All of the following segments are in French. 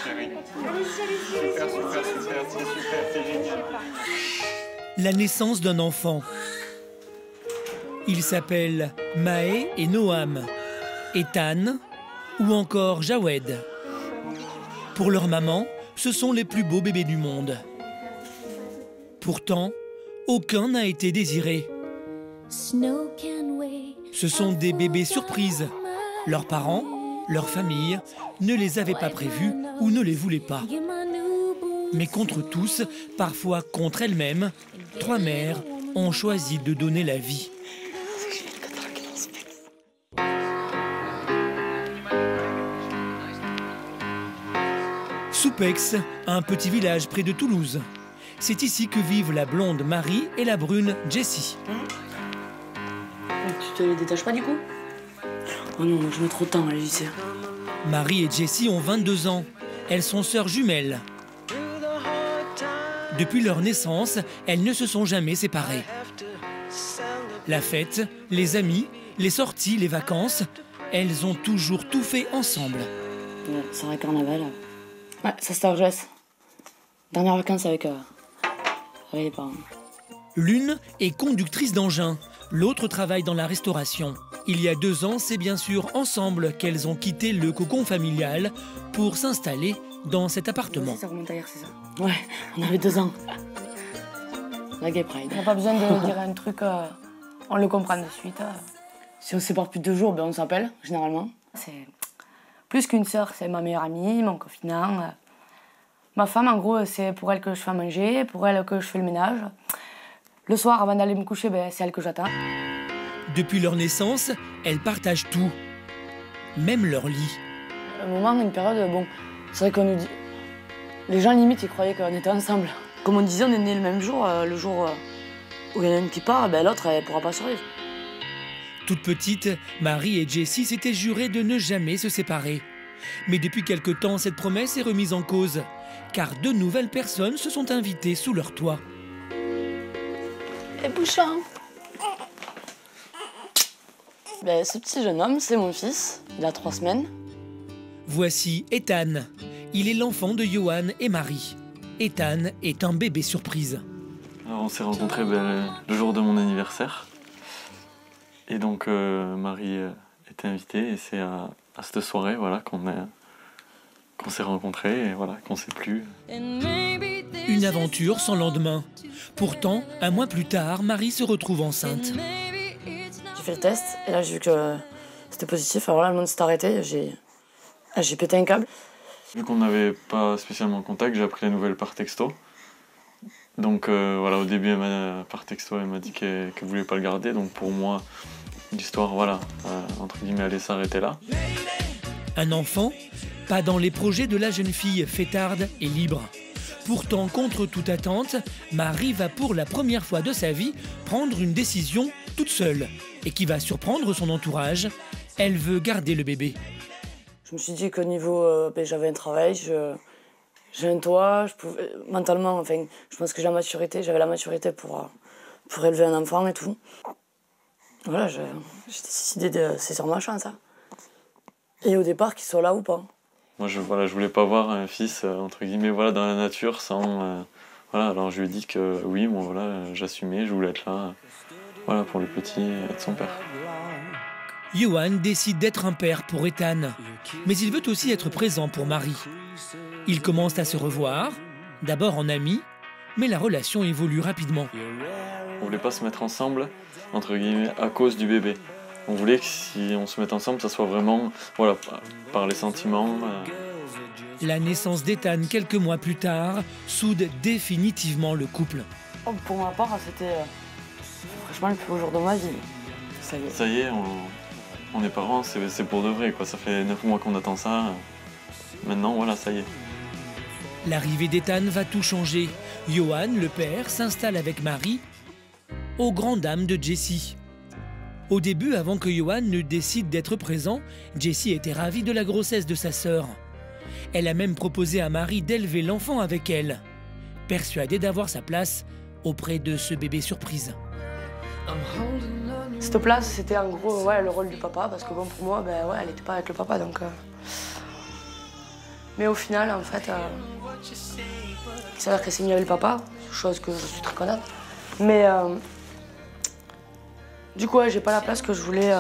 chérie. Super, super, super, c'est super, c'est génial. La naissance d'un enfant. Ils s'appellent Mahé et Noam, Ethan ou encore Jawed. Pour leur maman, ce sont les plus beaux bébés du monde. Pourtant, aucun n'a été désiré. Ce sont des bébés surprises. Leurs parents, leur famille, ne les avaient pas prévus ou ne les voulaient pas. Mais contre tous, parfois contre elles-mêmes, 3 mères ont choisi de donner la vie. Soupex, un petit village près de Toulouse. C'est ici que vivent la blonde Marie et la brune Jessie. Tu te les détaches pas du coup? Oh non, je mets trop de temps à lycée. Marie et Jessie ont 22 ans. Elles sont sœurs jumelles. Depuis leur naissance, elles ne se sont jamais séparées. La fête, les amis, les sorties, les vacances, elles ont toujours tout fait ensemble. C'est un carnaval. Ouais, ça c'est Argès. Dernière vacances avec les parents. L'une est conductrice d'engin, l'autre travaille dans la restauration. Il y a 2 ans, c'est bien sûr ensemble qu'elles ont quitté le cocon familial pour s'installer dans cet appartement. Ça remonte à hier, c'est ça? Ouais, on avait 2 ans. La Gay Pride. On n'a pas besoin de dire un truc, on le comprend de suite. Si on se sépare plus de 2 jours, ben on s'appelle, généralement. C'est plus qu'une sœur, c'est ma meilleure amie, mon confident. Ma femme, en gros, c'est pour elle que je fais à manger, pour elle que je fais le ménage. Le soir, avant d'aller me coucher, ben, c'est elle que j'attends. Depuis leur naissance, elles partagent tout, même leur lit. À un moment, une période, bon, c'est vrai qu'on nous dit... Les gens, limite, ils croyaient qu'on était ensemble. Comme on disait, on est nés le même jour. Le jour où il y en a une qui part, ben, l'autre, elle ne pourra pas survivre. Toute petite, Marie et Jessie s'étaient jurées de ne jamais se séparer. Mais depuis quelque temps, cette promesse est remise en cause, car 2 nouvelles personnes se sont invitées sous leur toit. Et Bouchon. Ben, ce petit jeune homme, c'est mon fils. Il a 3 semaines. Voici Ethan. Il est l'enfant de Johan et Marie. Ethan est un bébé surprise. Alors, on s'est rencontrés le jour de mon anniversaire. Et donc Marie était invitée et c'est à cette soirée voilà, qu'on s'est rencontrés et voilà, qu'on ne s'est plus. Une aventure sans lendemain. Pourtant, 1 mois plus tard, Marie se retrouve enceinte. J'ai fait le test et là j'ai vu que c'était positif. Alors là, le monde s'est arrêté. J'ai pété un câble. Vu qu'on n'avait pas spécialement contact, j'ai appris la nouvelle par texto. Donc voilà, au début, par texto, elle m'a dit qu'elle ne voulait pas le garder. Donc pour moi, l'histoire, voilà, entre guillemets, allait s'arrêter là. Un enfant, pas dans les projets de la jeune fille fêtarde et libre. Pourtant, contre toute attente, Marie va pour la première fois de sa vie prendre une décision toute seule et qui va surprendre son entourage. Elle veut garder le bébé. Je me suis dit qu'au niveau, j'avais un travail, j'ai un toit, je pouvais, mentalement, enfin, je pense que j'avais la maturité pour élever un enfant et tout. Voilà, j'ai décidé de saisir ma chance. Hein. Et au départ, qu'il soit là ou pas. Moi, je voulais pas voir un fils, entre guillemets, voilà, dans la nature sans... voilà, alors je lui ai dit que oui, moi, voilà, j'assumais, je voulais être là, voilà, pour le petit, être son père. Johan décide d'être un père pour Ethan, mais il veut aussi être présent pour Marie. Ils commencent à se revoir, d'abord en amis, mais la relation évolue rapidement. On voulait pas se mettre ensemble, entre guillemets, à cause du bébé. On voulait que si on se mette ensemble, ça soit vraiment, voilà, par les sentiments. La naissance d'Ethan quelques mois plus tard soude définitivement le couple. Oh, pour ma part, c'était franchement le plus beau jour de ma vie. Ça y est. Ça y est, on est parents, c'est pour de vrai, quoi. Ça fait 9 mois qu'on attend ça. Maintenant, voilà, ça y est. L'arrivée d'Ethan va tout changer. Johan, le père, s'installe avec Marie, aux grandes dames de Jessie. Au début, avant que Johan ne décide d'être présent, Jessie était ravie de la grossesse de sa sœur. Elle a même proposé à Marie d'élever l'enfant avec elle, persuadée d'avoir sa place auprès de ce bébé surprise. Cette place, c'était en gros le rôle du papa, parce que bon, pour moi, elle n'était pas avec le papa, donc... Mais au final, en fait, c'est vrai qu'elle s'est mise avec le papa, chose que je suis très contente. Mais du coup, ouais, j'ai pas la place que je voulais,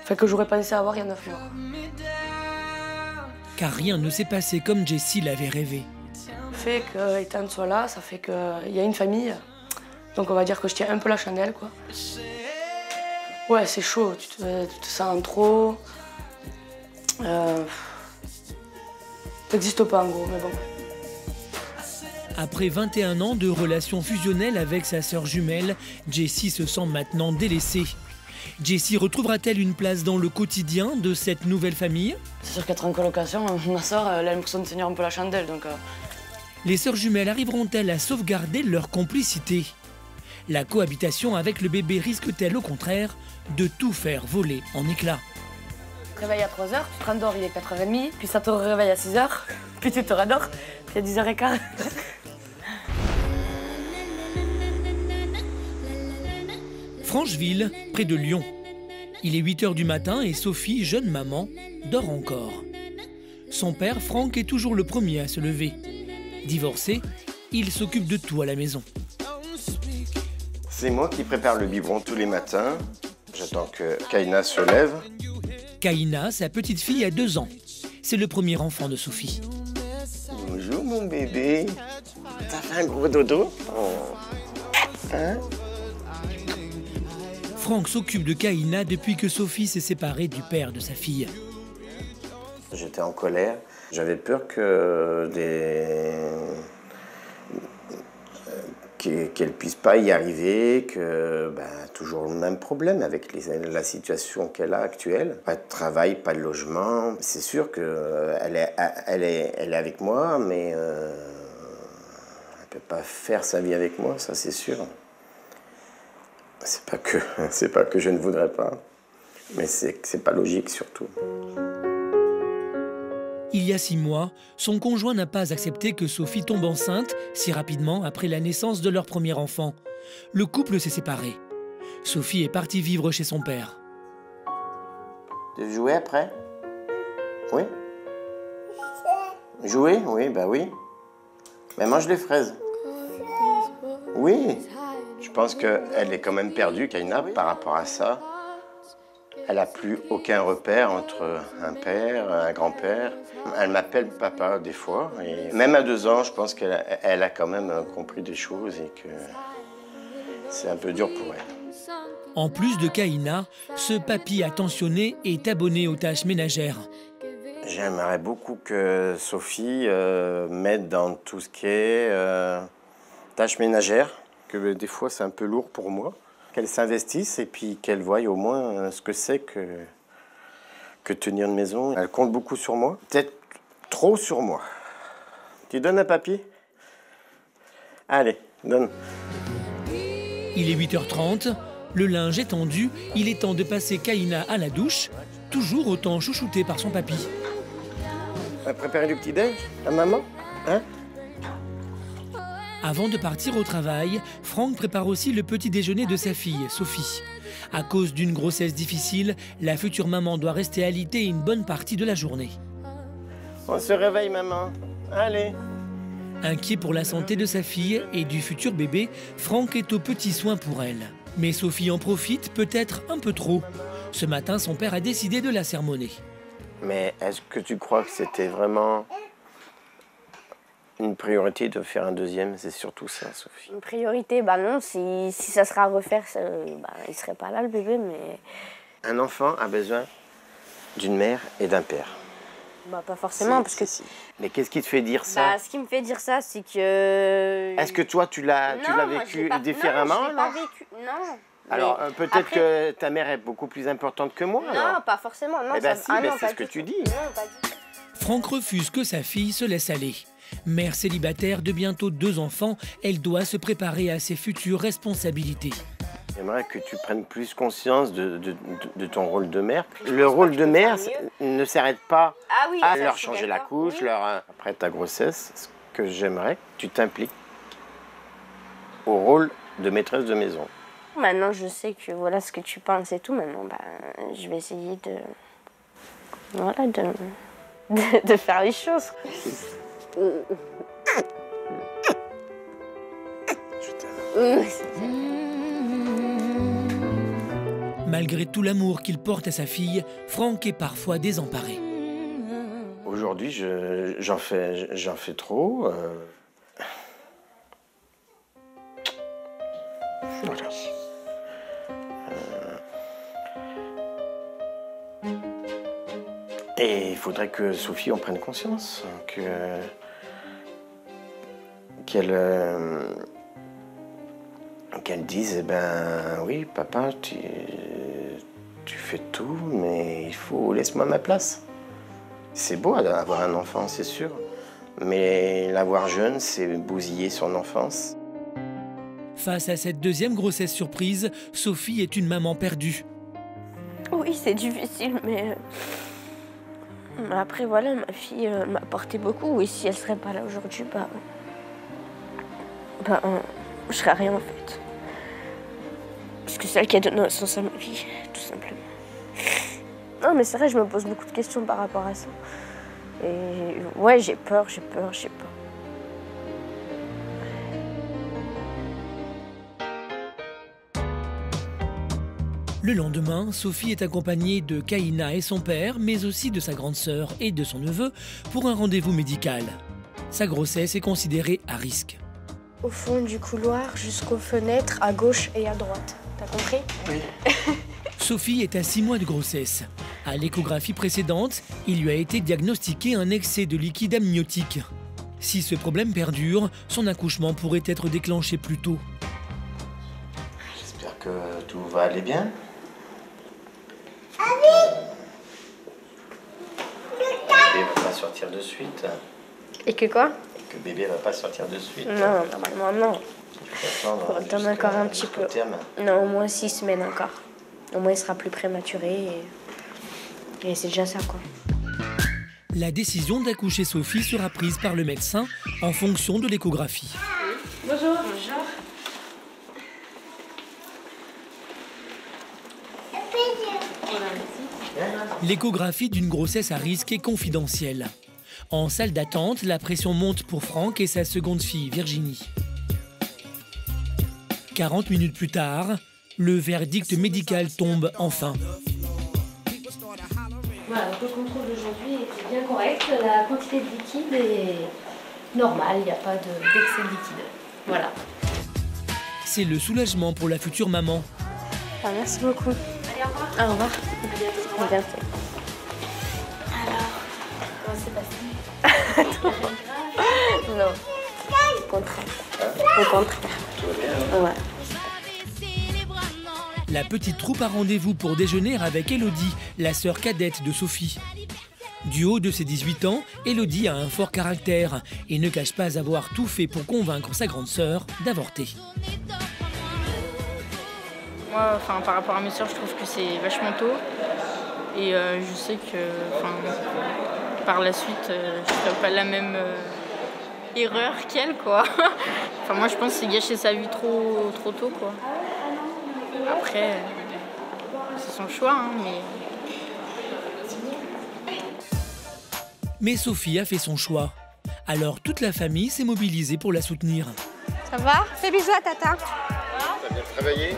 enfin que j'aurais pensé avoir il y a 9 mois. Car rien ne s'est passé comme Jessie l'avait rêvé. Le fait qu'Ethan soit là, ça fait qu'il y a une famille. Donc on va dire que je tiens un peu la chandelle, quoi. Ouais, c'est chaud, tu te sens trop. T'existes pas en gros, mais bon. Après 21 ans de relation fusionnelle avec sa sœur jumelle, Jessie se sent maintenant délaissée. Jessie retrouvera-t-elle une place dans le quotidien de cette nouvelle famille? C'est sûr qu'être en colocation, ma soeur, elle a l'impression de tenir un peu la chandelle, donc... Les sœurs jumelles arriveront-elles à sauvegarder leur complicité? La cohabitation avec le bébé risque-t-elle au contraire de tout faire voler en éclats? Tu te réveilles à 3h, tu te rendors, il est 4h30, puis ça te réveille à 6h, puis tu te rendors, puis à 10h15. Francheville, près de Lyon. Il est 8h du matin et Sophie, jeune maman, dort encore. Son père, Franck, est toujours le premier à se lever. Divorcé, il s'occupe de tout à la maison. C'est moi qui prépare le biberon tous les matins. J'attends que Kaina se lève. Kaina, sa petite fille, a 2 ans. C'est le premier enfant de Sophie. Bonjour mon bébé. T'as fait un gros dodo? Oh. Hein? Franck s'occupe de Kaina depuis que Sophie s'est séparée du père de sa fille. J'étais en colère. J'avais peur qu'elle puisse pas y arriver, que toujours le même problème avec la situation qu'elle a actuelle. Pas de travail, pas de logement. C'est sûr qu'elle est avec moi, mais elle peut pas faire sa vie avec moi, ça c'est sûr. C'est pas que je ne voudrais pas, mais c'est pas logique surtout. Il y a 6 mois, son conjoint n'a pas accepté que Sophie tombe enceinte si rapidement après la naissance de leur premier enfant. Le couple s'est séparé. Sophie est partie vivre chez son père. Tu veux jouer après? Oui? Jouer? Oui, bah oui. Mais mange les fraises. Oui. Je pense qu'elle est quand même perdue, Kaina, par rapport à ça. Elle n'a plus aucun repère entre un père, un grand-père. Elle m'appelle papa des fois. Et même à 2 ans, je pense qu'elle a quand même compris des choses et que c'est un peu dur pour elle. En plus de Kaina, ce papy attentionné est abonné aux tâches ménagères. J'aimerais beaucoup que Sophie m'aide dans tout ce qui est tâches ménagères. Que des fois, c'est un peu lourd pour moi. Qu'elle s'investisse et puis qu'elle voie au moins ce que c'est que tenir une maison. Elle compte beaucoup sur moi, peut-être trop sur moi. Tu donnes un papier? Allez, donne. Il est 8h30, le linge est tendu, il est temps de passer Kaina à la douche, toujours autant chouchoutée par son papy. On va préparer du petit-déj à maman, hein? Avant de partir au travail, Franck prépare aussi le petit déjeuner de sa fille, Sophie. À cause d'une grossesse difficile, la future maman doit rester alitée une bonne partie de la journée. On se réveille, maman. Allez. Inquiet pour la santé de sa fille et du futur bébé, Franck est aux petits soins pour elle. Mais Sophie en profite peut-être un peu trop. Ce matin, son père a décidé de la sermonner. Mais est-ce que tu crois que c'était vraiment une priorité de faire un deuxième? C'est surtout ça, Sophie. Une priorité, bah non, si ça sera à refaire, il serait pas là le bébé, mais... Un enfant a besoin d'une mère et d'un père. Bah pas forcément, parce que... Mais qu'est-ce qui te fait dire ça? Bah ce qui me fait dire ça, c'est que... Est-ce que toi, tu l'as vécu différemment? Non, je l'ai pas vécu, non. Alors peut-être que ta mère est beaucoup plus importante que moi, alors. Non, pas forcément, non. Eh ben si, mais c'est ce que tu dis. Non, pas du tout. Franck refuse que sa fille se laisse aller. Mère célibataire de bientôt 2 enfants, elle doit se préparer à ses futures responsabilités. J'aimerais que tu prennes plus conscience de ton rôle de mère. Le rôle de mère ne s'arrête pas à leur changer la couche, après ta grossesse. Ce que j'aimerais, tu t'impliques au rôle de maîtresse de maison. Maintenant, je sais que voilà ce que tu penses et tout. Maintenant, je vais essayer de... Voilà, de faire les choses. Malgré tout l'amour qu'il porte à sa fille, Franck est parfois désemparé. Aujourd'hui, j'en fais trop. Voilà. Et il faudrait que Sophie en prenne conscience, qu'elle dise, eh ben oui, papa, tu fais tout, mais il faut laisse-moi ma place. C'est beau d'avoir un enfant, c'est sûr, mais l'avoir jeune, c'est bousiller son enfance. Face à cette deuxième grossesse surprise, Sophie est une maman perdue. Oui, c'est difficile, mais après, voilà, ma fille m'a apporté beaucoup. Et si elle serait pas là aujourd'hui, je serais rien en fait. Parce que c'est elle qui a donné un sens à ma vie, tout simplement. Non, mais c'est vrai, je me pose beaucoup de questions par rapport à ça. Et ouais, j'ai peur. Le lendemain, Sophie est accompagnée de Kaïna et son père, mais aussi de sa grande sœur et de son neveu pour un rendez-vous médical. Sa grossesse est considérée à risque. Au fond du couloir, jusqu'aux fenêtres, à gauche et à droite. T'as compris? Oui. Sophie est à 6 mois de grossesse. À l'échographie précédente, il lui a été diagnostiqué un excès de liquide amniotique. Si ce problème perdure, son accouchement pourrait être déclenché plus tôt. J'espère que tout va aller bien. Bébé va pas sortir de suite. Et que quoi? Que bébé va pas sortir de suite. Non, normalement, non. Il faut attendre. On attend encore un petit peu. Terme. Non, au moins 6 semaines encore. Au moins, il sera plus prématuré. Et c'est déjà ça, quoi. La décision d'accoucher Sophie sera prise par le médecin en fonction de l'échographie. Bonjour. L'échographie d'une grossesse à risque est confidentielle. En salle d'attente, la pression monte pour Franck et sa seconde fille, Virginie. 40 minutes plus tard, le verdict médical tombe enfin. Voilà, donc le contrôle d'aujourd'hui était bien correct. La quantité de liquide est normale, il n'y a pas d'excès de liquide. Voilà. C'est le soulagement pour la future maman. Ah, merci beaucoup. Allez, au revoir. Au revoir. À bientôt. À bientôt. Alors, comment c'est passé? Non. Au contraire. Au contraire. Ouais. La petite troupe a rendez-vous pour déjeuner avec Elodie, la sœur cadette de Sophie. Du haut de ses 18 ans, Elodie a un fort caractère et ne cache pas avoir tout fait pour convaincre sa grande sœur d'avorter. Moi, par rapport à mes sœurs, je trouve que c'est vachement tôt. Et je sais que par la suite, je ne ferai pas la même erreur qu'elle, quoi. Moi, je pense que c'est gâcher sa vie trop tôt, quoi. Après, c'est son choix, hein, Mais Sophie a fait son choix. Alors toute la famille s'est mobilisée pour la soutenir. Ça va? Fais bisous à tata. T'as bien travaillé?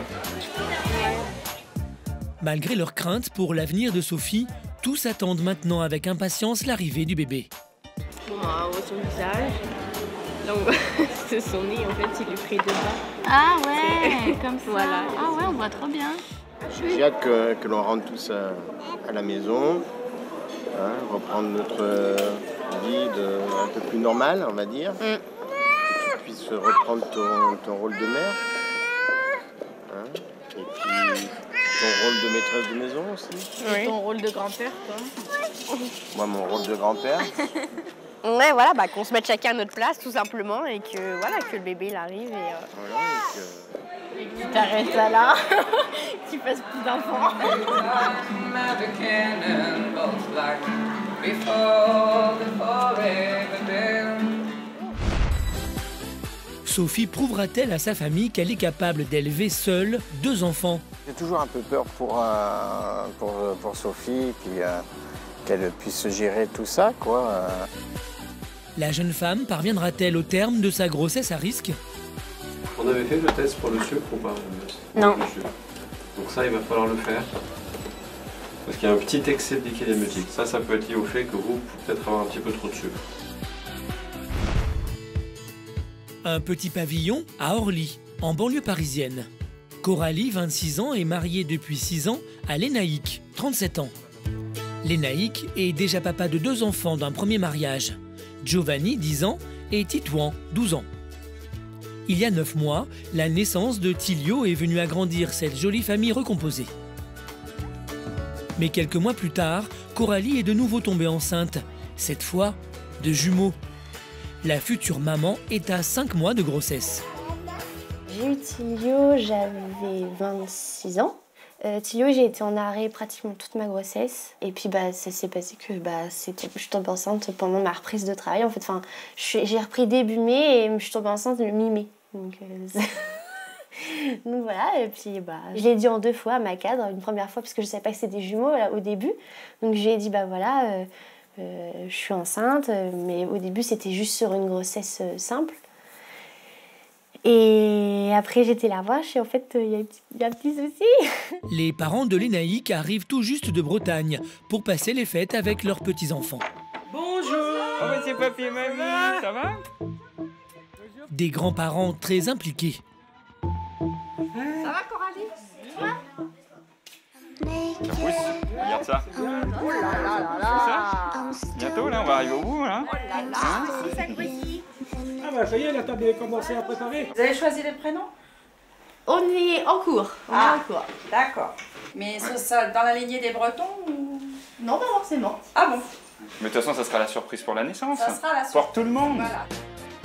Malgré leurs craintes pour l'avenir de Sophie, tous attendent maintenant avec impatience l'arrivée du bébé. On voit son visage. Là, on voit son nez, en fait, il est pris dedans. Ah ouais, comme ça. Voilà. Ah ouais, on voit trop bien. J'ai hâte que l'on rentre tous à la maison, hein, reprendre notre vie un peu plus normale, on va dire. Que tu puisses reprendre ton rôle de mère. Hein, et puis ton rôle de maîtresse de maison aussi. Et ton rôle de grand-père, toi? Moi, mon rôle de grand-père. Ouais, voilà, qu'on se mette chacun à notre place, tout simplement, et que le bébé il arrive. Voilà, Et que tu t'arrêtes ça là, que tu fasses plus d'enfants. Sophie prouvera-t-elle à sa famille qu'elle est capable d'élever seule 2 enfants? J'ai toujours un peu peur pour Sophie, puis qu'elle puisse gérer tout ça, quoi. La jeune femme parviendra-t-elle au terme de sa grossesse à risque? On avait fait le test pour le sucre ou pas? Non. Donc ça, il va falloir le faire. Parce qu'il y a un petit excès de liquide amniotique. Ça peut être lié au fait que vous pouvez peut-être avoir un petit peu trop de sucre. Un petit pavillon à Orly, en banlieue parisienne. Coralie, 26 ans, est mariée depuis 6 ans à Lénaïque, 37 ans. Lénaïque est déjà papa de 2 enfants d'un premier mariage. Giovanni, 10 ans, et Titouan, 12 ans. Il y a 9 mois, la naissance de Tilio est venue agrandir cette jolie famille recomposée. Mais quelques mois plus tard, Coralie est de nouveau tombée enceinte, cette fois de jumeaux. La future maman est à 5 mois de grossesse. J'ai eu Tilio, j'avais 26 ans. Tilio, j'ai été en arrêt pratiquement toute ma grossesse. Et puis ça s'est passé que je suis tombée enceinte pendant ma reprise de travail. En fait, j'ai repris début mai et je suis tombée enceinte le mi-mai. Donc voilà, et puis je l'ai dit en 2 fois à ma cadre. Une première fois parce que je ne savais pas que c'était des jumeaux là, au début. Donc je lui ai dit je suis enceinte, mais au début c'était juste sur une grossesse simple. Et après j'étais la voir et en fait il y a un petit souci. Les parents de Lénaïque arrivent tout juste de Bretagne pour passer les fêtes avec leurs petits-enfants. Bonjour. Comment c'est papy et mamie? Ça va? Des grands-parents très impliqués. Ça va Coralie? Regarde ça. Oh là là là là. Bientôt là, on va arriver au bout là. Oh là là. Ça grossit. Ah bah ça y est, la table est commencée à préparer. Vous avez choisi les prénoms? On est en cours. D'accord. Mais ça dans la lignée des Bretons ou... Non, pas forcément. Ah bon? Mais de toute façon, ça sera la surprise pour la naissance. Ça sera la surprise. Pour tout le monde. Voilà.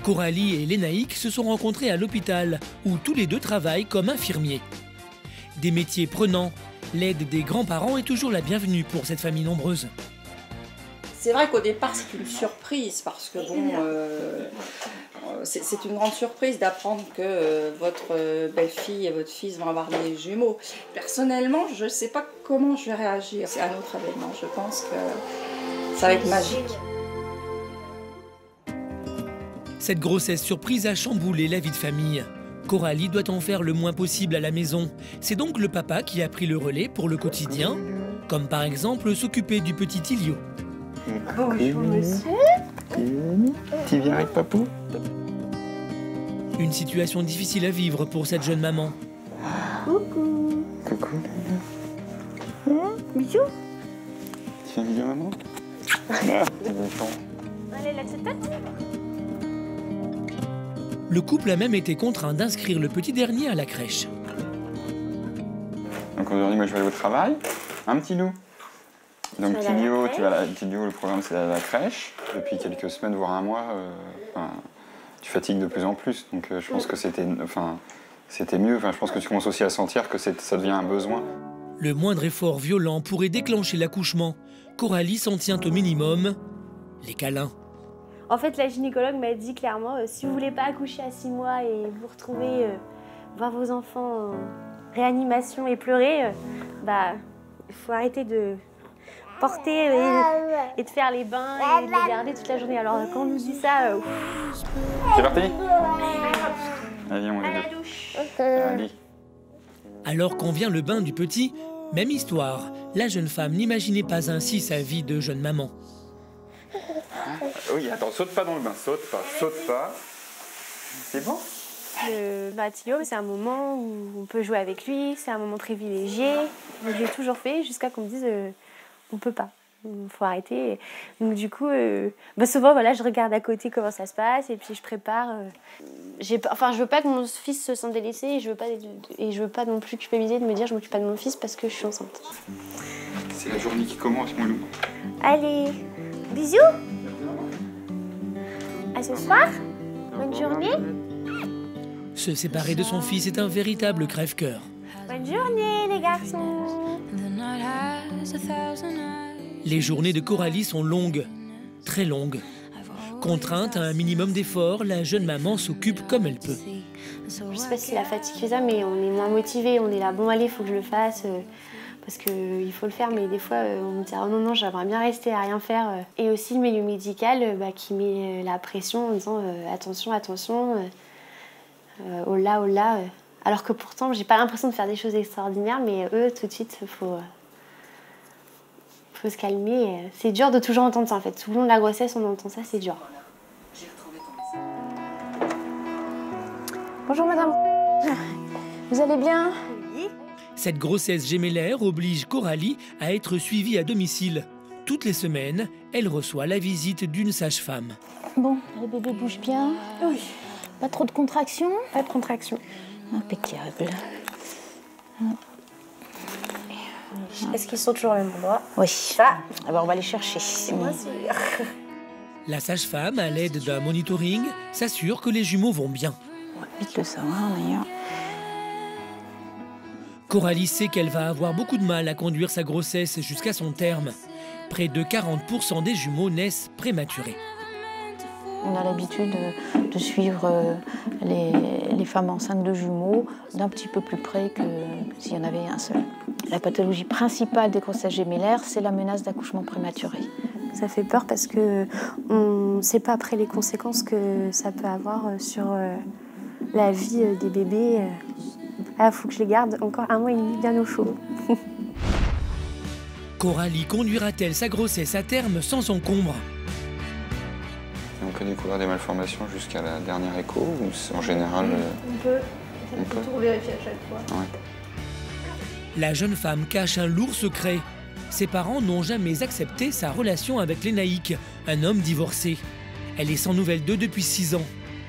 Coralie et Lénaïque se sont rencontrés à l'hôpital, où tous les deux travaillent comme infirmiers. Des métiers prenants, l'aide des grands-parents est toujours la bienvenue pour cette famille nombreuse. C'est vrai qu'au départ, c'est une surprise, parce que c'est une grande surprise d'apprendre que votre belle-fille et votre fils vont avoir des jumeaux. Personnellement, je ne sais pas comment je vais réagir. C'est un autre événement, je pense que ça va être magique. Cette grossesse surprise a chamboulé la vie de famille. Coralie doit en faire le moins possible à la maison. C'est donc le papa qui a pris le relais pour le quotidien, comme par exemple s'occuper du petit Tilio. Bonjour monsieur. Tu viens avec papou? Une situation difficile à vivre pour cette jeune maman. Coucou. Coucou. Bisous. Tu viens bisous maman? Allez, la tête. Le couple a même été contraint d'inscrire le petit dernier à la crèche. Donc aujourd'hui, moi je vais aller au travail. Un petit loup. Donc Tilio, Tilio, le programme c'est la crèche. Depuis quelques semaines, voire un mois, tu fatigues de plus en plus. Donc je pense que c'était mieux. Je pense que tu commences aussi à sentir que ça devient un besoin. Le moindre effort violent pourrait déclencher l'accouchement. Coralie s'en tient au minimum, les câlins. En fait, la gynécologue m'a dit clairement, si vous voulez pas accoucher à 6 mois et vous retrouver voir vos enfants en réanimation et pleurer, il faut arrêter de porter et de faire les bains et de les garder toute la journée. Alors quand on nous dit ça... C'est parti? Allez, on est deux. Allez. Alors qu'on vient le bain du petit, même histoire. La jeune femme n'imaginait pas ainsi sa vie de jeune maman. Oui, attends, saute pas dans le bain, saute pas. C'est bon? Tilio, c'est un moment où on peut jouer avec lui, c'est un moment privilégié. Je l'ai toujours fait jusqu'à qu'on me dise on peut pas, il faut arrêter. Donc du coup, souvent je regarde à côté comment ça se passe et puis je prépare. Je veux pas que mon fils se sente délaissé et je veux pas non plus culpabiliser de me dire je m'occupe pas de mon fils parce que je suis enceinte. C'est la journée qui commence, mon loup. Allez, bisous. À ce soir. Bonne journée. Se séparer de son fils est un véritable crève-cœur. Bonne journée, les garçons. Les journées de Coralie sont longues, très longues. Contrainte à un minimum d'efforts, la jeune maman s'occupe comme elle peut. Je sais pas si la fatigue fait ça, mais on est moins motivé. On est là, bon allez, faut que je le fasse. parce qu'il faut le faire, mais des fois on me dit oh non, j'aimerais bien rester à rien faire. Et aussi le milieu médical qui met la pression en disant attention, oh là. Alors que pourtant, j'ai pas l'impression de faire des choses extraordinaires, mais eux, tout de suite, faut se calmer. C'est dur de toujours entendre ça en fait. Tout le long de la grossesse, on entend ça, c'est dur. Bonjour madame, vous allez bien? Oui. Cette grossesse gémellaire oblige Coralie à être suivie à domicile. Toutes les semaines, elle reçoit la visite d'une sage-femme. Bon, le bébé bouge bien? Oui. Pas trop de contractions? Pas de contractions. Impeccable. Est-ce qu'ils sont toujours au même endroit? Oui. Ça, alors on va les chercher. C'est moi sûr. La sage-femme, à l'aide d'un monitoring, s'assure que les jumeaux vont bien. On va vite le savoir d'ailleurs. Coralie sait qu'elle va avoir beaucoup de mal à conduire sa grossesse jusqu'à son terme. Près de 40% des jumeaux naissent prématurés. On a l'habitude de suivre les femmes enceintes de jumeaux d'un petit peu plus près que s'il y en avait un seul. La pathologie principale des grossesses gémellaires, c'est la menace d'accouchement prématuré. Ça fait peur parce qu'on ne sait pas après les conséquences que ça peut avoir sur la vie des bébés. Il faut que je les garde encore 1 mois et demi bien au chaud. Coralie conduira-t-elle sa grossesse à terme sans encombre? On peut découvrir des malformations jusqu'à la dernière écho ou en général On peut tout vérifier à chaque fois. Ouais. La jeune femme cache un lourd secret. Ses parents n'ont jamais accepté sa relation avec Lénaïque, un homme divorcé. Elle est sans nouvelles d'eux depuis 6 ans.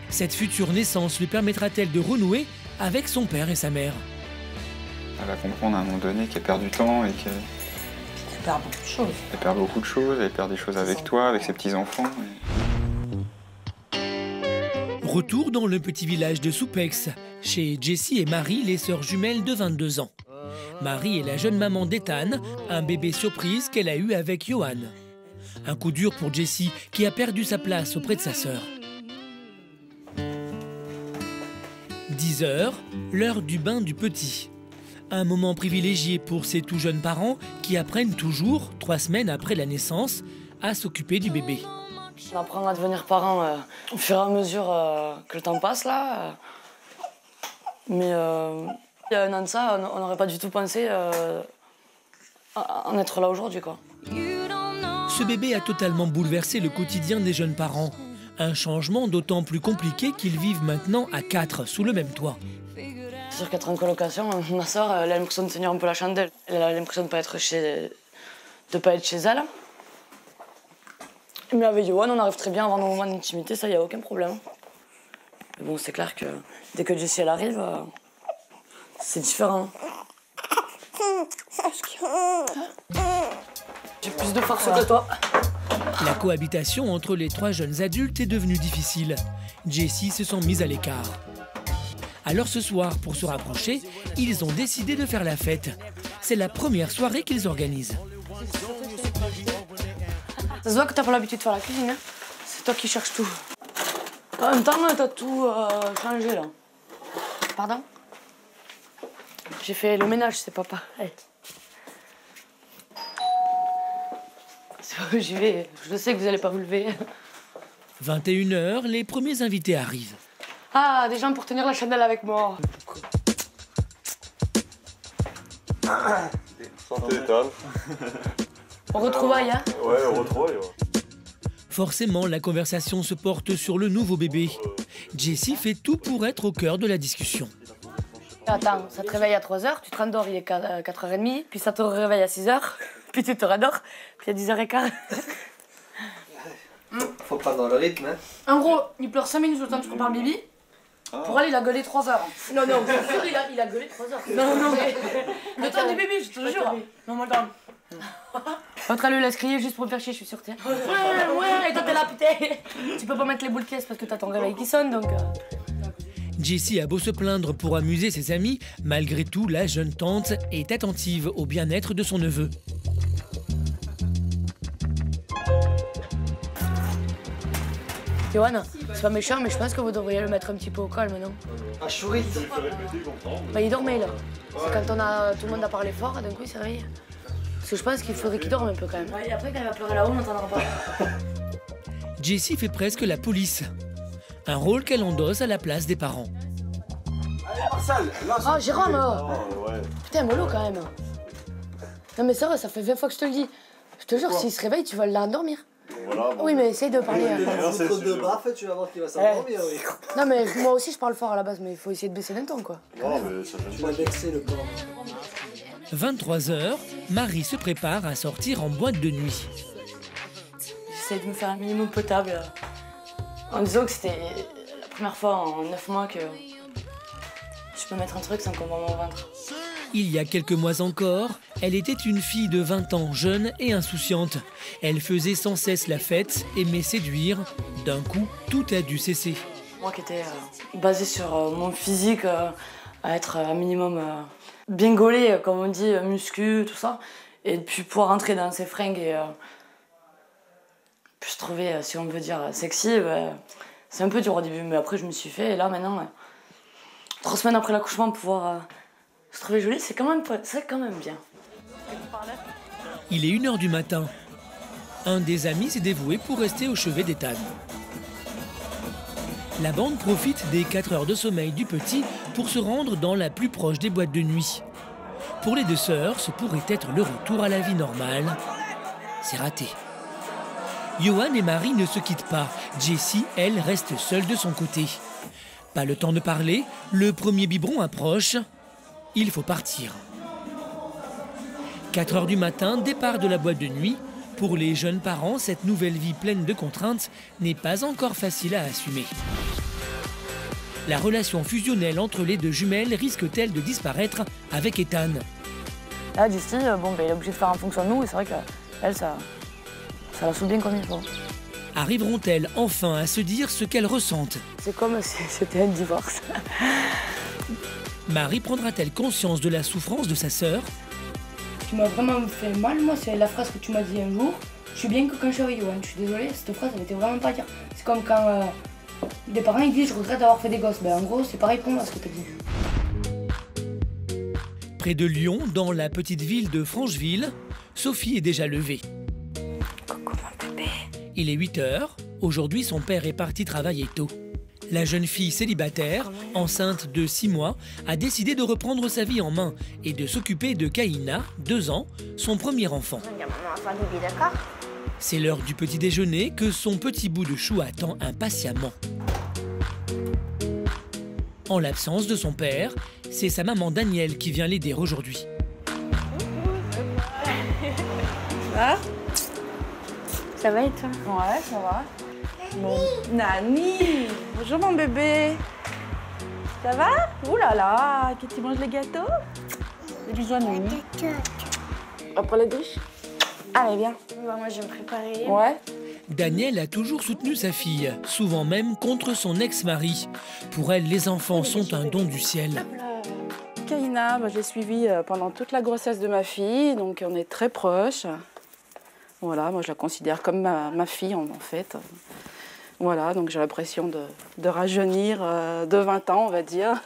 Cette future naissance lui permettra-t-elle de renouer avec son père et sa mère? Elle va comprendre à un moment donné qu'elle perd du temps et qu'elle perd beaucoup de choses. Elle perd beaucoup de choses, elle perd des choses avec toi, avec ses petits-enfants. Retour dans le petit village de Soupex, chez Jessie et Marie, les sœurs jumelles de 22 ans. Marie est la jeune maman d'Ethan, un bébé surprise qu'elle a eu avec Johan. Un coup dur pour Jessie, qui a perdu sa place auprès de sa sœur. 10h, l'heure du bain du petit. Un moment privilégié pour ces tout jeunes parents qui apprennent toujours, 3 semaines après la naissance, à s'occuper du bébé. On apprend à devenir parent au fur et à mesure que le temps passe là. Mais il y a 1 an de ça, on n'aurait pas du tout pensé en être là aujourd'hui, quoi. Ce bébé a totalement bouleversé le quotidien des jeunes parents. Un changement d'autant plus compliqué qu'ils vivent maintenant à 4 sous le même toit. C'est sûr qu'être en colocation, ma soeur, elle a l'impression de tenir un peu la chandelle. Elle a l'impression de ne pas être chez elle. Mais avec Johan, on arrive très bien à avoir nos moments d'intimité, ça, il n'y a aucun problème. Mais bon, c'est clair que dès que Jessie elle arrive, c'est différent. J'ai plus de force que toi. La cohabitation entre les 3 jeunes adultes est devenue difficile. Jessie se sent mise à l'écart. Alors ce soir, pour se rapprocher, ils ont décidé de faire la fête. C'est la première soirée qu'ils organisent. Ça se voit que t'as pas l'habitude de faire la cuisine, hein. C'est toi qui cherches tout. En même temps, t'as tout changé, là. Pardon? J'ai fait le ménage, c'est papa. Hey. C'est vrai que j'y vais. Je sais que vous allez pas vous lever. 21h, les premiers invités arrivent. Ah, des gens pour tenir la chandelle avec moi. Santé, Ethan. On retrouvaille, hein? Ouais, on retrouvaille, ouais. Forcément, la conversation se porte sur le nouveau bébé. Jessie fait tout pour être au cœur de la discussion. Attends, ça te réveille à 3h, tu te rendors, il est 4h30, puis ça te réveille à 6h, puis tu te rendors, puis à 10h15. Faut prendre le rythme, hein. En gros, il pleure 5 minutes le temps que tu prépares le bibi. Pour elle, il a gueulé 3 heures. Non, non, c'est sûr, il a gueulé 3 heures. Non, non, le temps du bébé, je te le jure. Non, moi, attends. L'autre, elle le laisse crier juste pour me faire chier, je suis sûre. Ouais, ouais, et toi, t'es là, putain. Tu peux pas mettre les boules de caisse parce que t'as ton réveil qui sonne, donc... Jessie a beau se plaindre pour amuser ses amis, malgré tout, la jeune tante est attentive au bien-être de son neveu. Yoann, c'est pas méchant, mais je pense que vous devriez le mettre un petit peu au calme, non? Ah, chouette. Bah, il dormait là. C'est quand tout le monde a parlé fort, d'un coup il s'est réveillé. Parce que je pense qu'il faudrait qu'il dorme un peu quand même. Ouais, et après, quand il va pleurer là-haut, on n'entendra pas. Jessie fait presque la police. Un rôle qu'elle endosse à la place des parents. Oh, Jérôme! Putain, mollo quand même. Non, mais c'est vrai, ça fait 20 fois que je te le dis. Je te jure, s'il se réveille, tu vas l'endormir. Voilà, bon. Oui, mais essaye de parler. De baffe, tu vas voir qu'il va s'endormir. Oui. Non, mais moi aussi, je parle fort à la base, mais il faut essayer de baisser d'un ton, quoi. Non, mais ça tu vas vexer le corps. 23h, Marie se prépare à sortir en boîte de nuit. J'essaie de me faire un minimum potable. En disant que c'était la première fois en 9 mois que je peux mettre un truc sans qu'on voit mon ventre. Il y a quelques mois encore, elle était une fille de 20 ans, jeune et insouciante. Elle faisait sans cesse la fête, aimait séduire. D'un coup, tout a dû cesser. Moi qui étais basée sur mon physique, à être un minimum bien gaulé, comme on dit, muscu, tout ça, et puis pouvoir entrer dans ces fringues et puis se trouver, si on veut dire, sexy, c'est un peu dur au début, mais après je me suis fait, et là maintenant, 3 semaines après l'accouchement, pouvoir se trouver jolie, c'est quand même bien. Il est 1h du matin. Un des amis s'est dévoué pour rester au chevet d'Ethan. La bande profite des 4 heures de sommeil du petit pour se rendre dans la plus proche des boîtes de nuit. Pour les deux sœurs, ce pourrait être le retour à la vie normale. C'est raté. Yoann et Marie ne se quittent pas. Jessie, elle, reste seule de son côté. Pas le temps de parler, le premier biberon approche. Il faut partir. 4 heures du matin, départ de la boîte de nuit. Pour les jeunes parents, cette nouvelle vie pleine de contraintes n'est pas encore facile à assumer. La relation fusionnelle entre les deux jumelles risque-t-elle de disparaître avec Ethan? Là, Jessie, elle est obligée de faire en fonction de nous, et c'est vrai qu'elle, ça la saoule bien comme il faut. Arriveront-elles enfin à se dire ce qu'elles ressentent? C'est comme si c'était un divorce. Marie prendra-t-elle conscience de la souffrance de sa sœur? Tu m'as vraiment fait mal, moi, c'est la phrase que tu m'as dit un jour. Je suis bien que quand je suis avec Yoann, je suis désolée, cette phrase, elle était vraiment pas à dire. C'est comme quand des parents ils disent je regrette d'avoir fait des gosses. Ben, en gros, c'est pareil pour moi ce que tu as dit. Près de Lyon, dans la petite ville de Francheville, Sophie est déjà levée. Coucou mon bébé. Il est 8h. Aujourd'hui, son père est parti travailler tôt. La jeune fille célibataire, enceinte de 6 mois, a décidé de reprendre sa vie en main et de s'occuper de Kaina, 2 ans, son premier enfant. D'accord. C'est l'heure du petit déjeuner que son petit bout de chou attend impatiemment. En l'absence de son père, c'est sa maman Danielle qui vient l'aider aujourd'hui. Ça va et toi? Ouais, ça va. Bon. Nani! Bonjour mon bébé. Ça va? Ouh là là, que tu manges les gâteaux? Des bisous à Nani. Après la douche? Allez, viens. Moi, je vais me préparer. Ouais. Danielle a toujours soutenu sa fille, souvent même contre son ex-mari. Pour elle, les enfants sont un don du ciel. Kaina, je l'ai suivie pendant toute la grossesse de ma fille, donc on est très proches. Voilà, moi je la considère comme ma fille en fait. Voilà, donc j'ai l'impression de rajeunir de 20 ans, on va dire.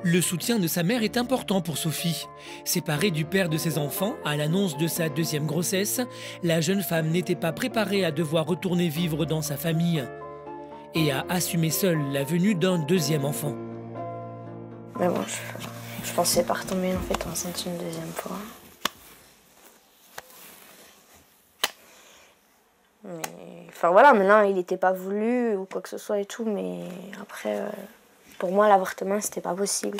Le soutien de sa mère est important pour Sophie. Séparée du père de ses enfants, à l'annonce de sa 2e grossesse, la jeune femme n'était pas préparée à devoir retourner vivre dans sa famille et à assumer seule la venue d'un 2e enfant. Mais bon, je pensais pas retomber en fait enceinte une 2e fois. Mais, enfin voilà, maintenant il n'était pas voulu ou quoi que ce soit et tout, mais après, pour moi l'avortement c'était pas possible.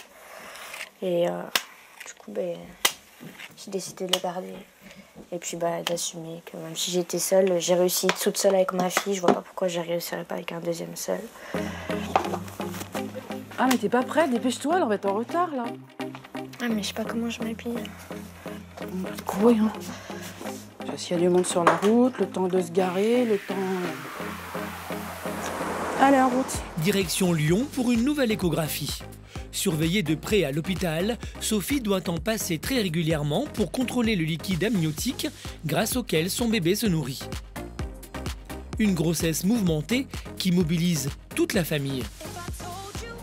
Et du coup, j'ai décidé de le garder. Et puis d'assumer que même si j'étais seule, j'ai réussi toute seule avec ma fille, je vois pas pourquoi je réussirais pas avec un 2e seul. Ah mais t'es pas prête, dépêche-toi, on va être en retard là. Ah mais je sais pas comment je m'habille. Oui, hein. S'il y a du monde sur la route, le temps de se garer, le temps... Allez, en route. Direction Lyon pour une nouvelle échographie. Surveillée de près à l'hôpital, Sophie doit en passer très régulièrement pour contrôler le liquide amniotique grâce auquel son bébé se nourrit. Une grossesse mouvementée qui mobilise toute la famille.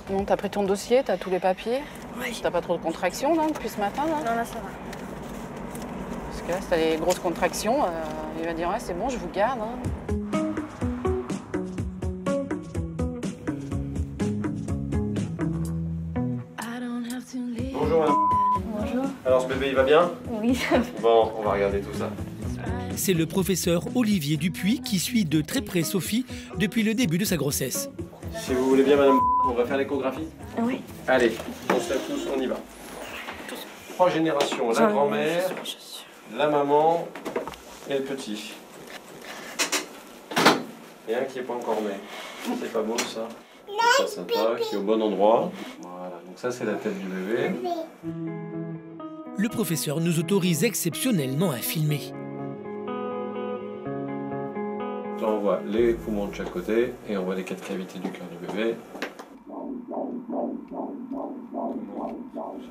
Bon, t'as pris ton dossier, t'as tous les papiers. Oui. T'as pas trop de contractions là, depuis ce matin là? Non, là ça va. Parce que là, si t'as les grosses contractions, il va dire ouais, c'est bon, je vous garde. Hein. Bonjour madame. Bonjour. Alors ce bébé il va bien? Oui. Bon, on va regarder tout ça. C'est le professeur Olivier Dupuis qui suit de très près Sophie depuis le début de sa grossesse. Si vous voulez bien madame, on va faire l'échographie? Oui. Allez, on se lève tous, on y va. 3 générations, la grand-mère, la maman et le petit. Et un qui n'est pas encore né. C'est pas beau ça? Ça sympa, qui est au bon endroit. Voilà, donc ça c'est la tête du bébé. Le professeur nous autorise exceptionnellement à filmer. Là on voit les poumons de chaque côté et on voit les 4 cavités du cœur du bébé.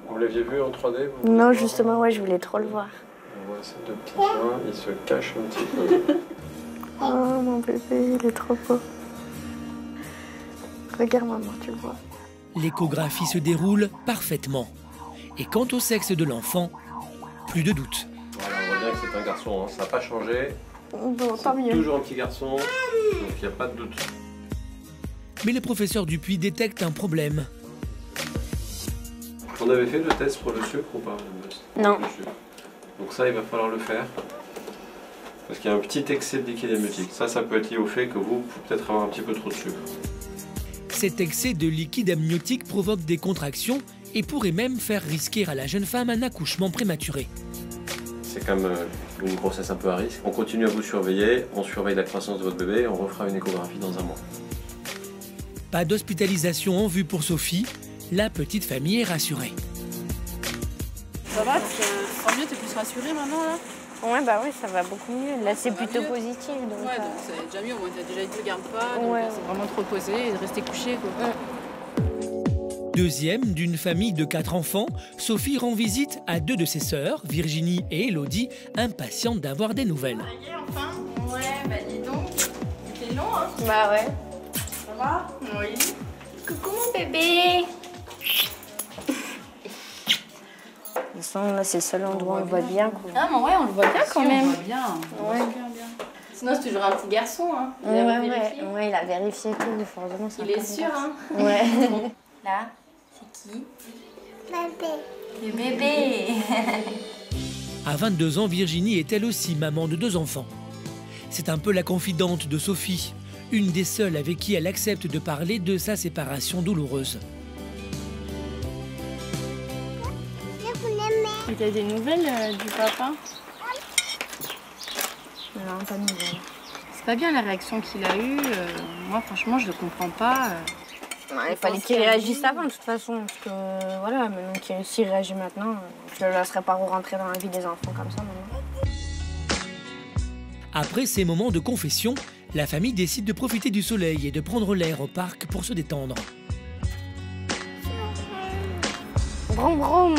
Vous l'aviez vu en 3D vous? Non, justement, ouais, je voulais trop le voir. On voit ces 2 petits points, ils se cachent un petit peu. Oh, mon bébé, il est trop beau. Regarde, maman, tu le vois. L'échographie se déroule parfaitement. Et quant au sexe de l'enfant, plus de doute. Voilà, on voit bien que c'est un garçon, hein. Ça n'a pas changé. Bon, tant mieux. Toujours un petit garçon, donc il n'y a pas de doute. Mais le professeur Dupuis détecte un problème. On avait fait le test pour le sucre ou pas? Non. Donc ça, il va falloir le faire. Parce qu'il y a un petit excès de liquide amniotique. Ça peut être lié au fait que vous pouvez peut-être avoir un petit peu trop de sucre. Cet excès de liquide amniotique provoque des contractions et pourrait même faire risquer à la jeune femme un accouchement prématuré. C'est comme une grossesse un peu à risque. On continue à vous surveiller, on surveille la croissance de votre bébé, on refera une échographie dans un mois. Pas d'hospitalisation en vue pour Sophie, la petite famille est rassurée. Ça va, tu te sens mieux, t'es plus rassurée maintenant là? Ouais, bah oui, ça va beaucoup mieux. Là, c'est plutôt positif. Donc, ouais, donc c'est déjà mieux, au moins t'as déjà dit te garde pas, donc ouais. c'est vraiment te reposer et de rester couché quoi. Ouais. Deuxième d'une famille de 4 enfants, Sophie rend visite à 2 de ses sœurs, Virginie et Elodie, impatientes d'avoir des nouvelles. Enfin, ouais, bah dis donc, c'était long hein? Bah ouais. Ça va? Oui. Coucou mon bébé. De toute façon, là, c'est le seul endroit où on le voit bien. Quoi. Ah, mais ouais, on le voit bien quand même. On le voit bien, on le voit super bien. Sinon, c'est toujours un petit garçon, hein. Ouais, il a vérifié tout, forcément. Il est sûr, hein. Ouais. Là, c'est qui? Le bébé. À 22 ans, Virginie est elle aussi maman de 2 enfants. C'est un peu la confidente de Sophie, une des seules avec qui elle accepte de parler de sa séparation douloureuse. Et t'as des nouvelles du papa? Non, pas de nouvelles. C'est pas bien la réaction qu'il a eue. Moi, franchement, je le comprends pas. Il fallait qu'il réagisse avant, de toute façon. Parce que, voilà, maintenant s'il réagit maintenant, je ne le laisserai pas rentrer dans la vie des enfants comme ça maintenant. Après ces moments de confession, la famille décide de profiter du soleil et de prendre l'air au parc pour se détendre. Brom brom.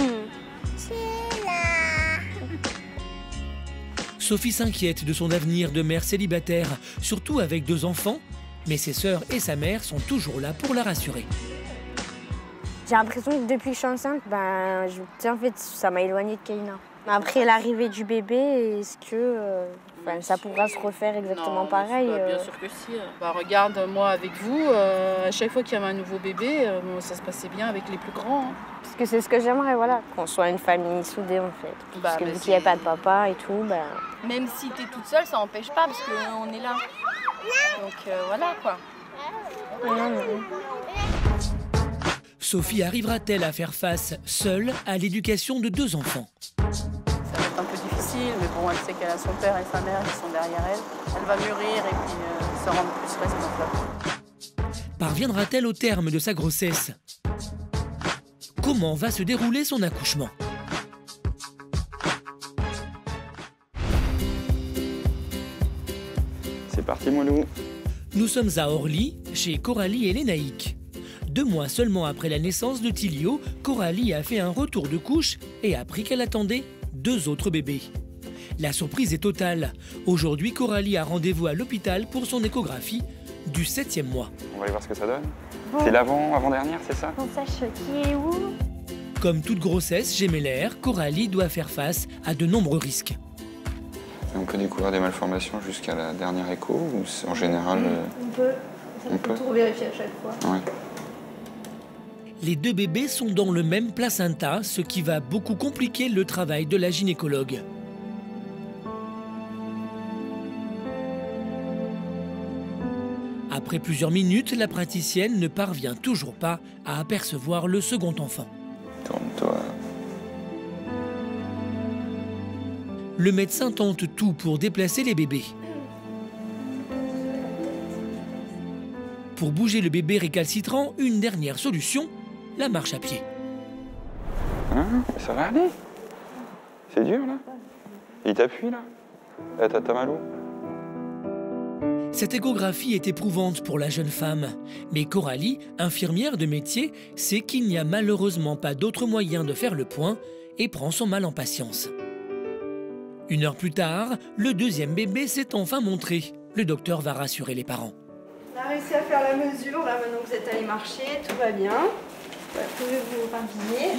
Sophie s'inquiète de son avenir de mère célibataire, surtout avec 2 enfants, mais ses sœurs et sa mère sont toujours là pour la rassurer. J'ai l'impression que depuis que je suis enceinte, en fait, ça m'a éloignée de Kaina. Après l'arrivée du bébé, est-ce que ça pourra se refaire exactement pareil Bien sûr que si. Bah, regarde, moi avec vous, à chaque fois qu'il y avait un nouveau bébé, ça se passait bien avec les plus grands. Hein. Parce que c'est ce que j'aimerais, voilà, qu'on soit une famille soudée en fait. Parce que vu qu'il n'y a pas de papa et tout, Même si t'es toute seule, ça n'empêche pas parce qu'on est là. Donc voilà quoi. Sophie arrivera-t-elle à faire face seule à l'éducation de 2 enfants? Ça va être un peu difficile, mais bon, elle sait qu'elle a son père et sa mère qui sont derrière elle. Elle va mûrir et puis se rendre plus responsable. Parviendra-t-elle au terme de sa grossesse? Comment va se dérouler son accouchement? C'est parti, mon loup. Nous sommes à Orly, chez Coralie et Lénaïque. 2 mois seulement après la naissance de Tilio, Coralie a fait un retour de couche et a appris qu'elle attendait 2 autres bébés. La surprise est totale. Aujourd'hui, Coralie a rendez-vous à l'hôpital pour son échographie du 7e mois. On va aller voir ce que ça donne. Bon. C'est l'avant-dernière, c'est ça? On sache qui est où. Comme toute grossesse gémellaire, Coralie doit faire face à de nombreux risques. On peut découvrir des malformations jusqu'à la dernière écho ou en général On peut tout vérifier à chaque fois. Ouais. Les 2 bébés sont dans le même placenta, ce qui va beaucoup compliquer le travail de la gynécologue. Après plusieurs minutes, la praticienne ne parvient toujours pas à apercevoir le second enfant. Tourne-toi. Le médecin tente tout pour déplacer les bébés. Pour bouger le bébé récalcitrant, une dernière solution, la marche à pied. Hein? Ça va aller? C'est dur là? Il t'appuie là? T'as mal où? Cette échographie est éprouvante pour la jeune femme. Mais Coralie, infirmière de métier, sait qu'il n'y a malheureusement pas d'autre moyen de faire le point et prend son mal en patience. 1 heure plus tard, le 2e bébé s'est enfin montré. Le docteur va rassurer les parents. On a réussi à faire la mesure, là maintenant que vous êtes allé marcher, tout va bien. Vous pouvez vous rhabiller.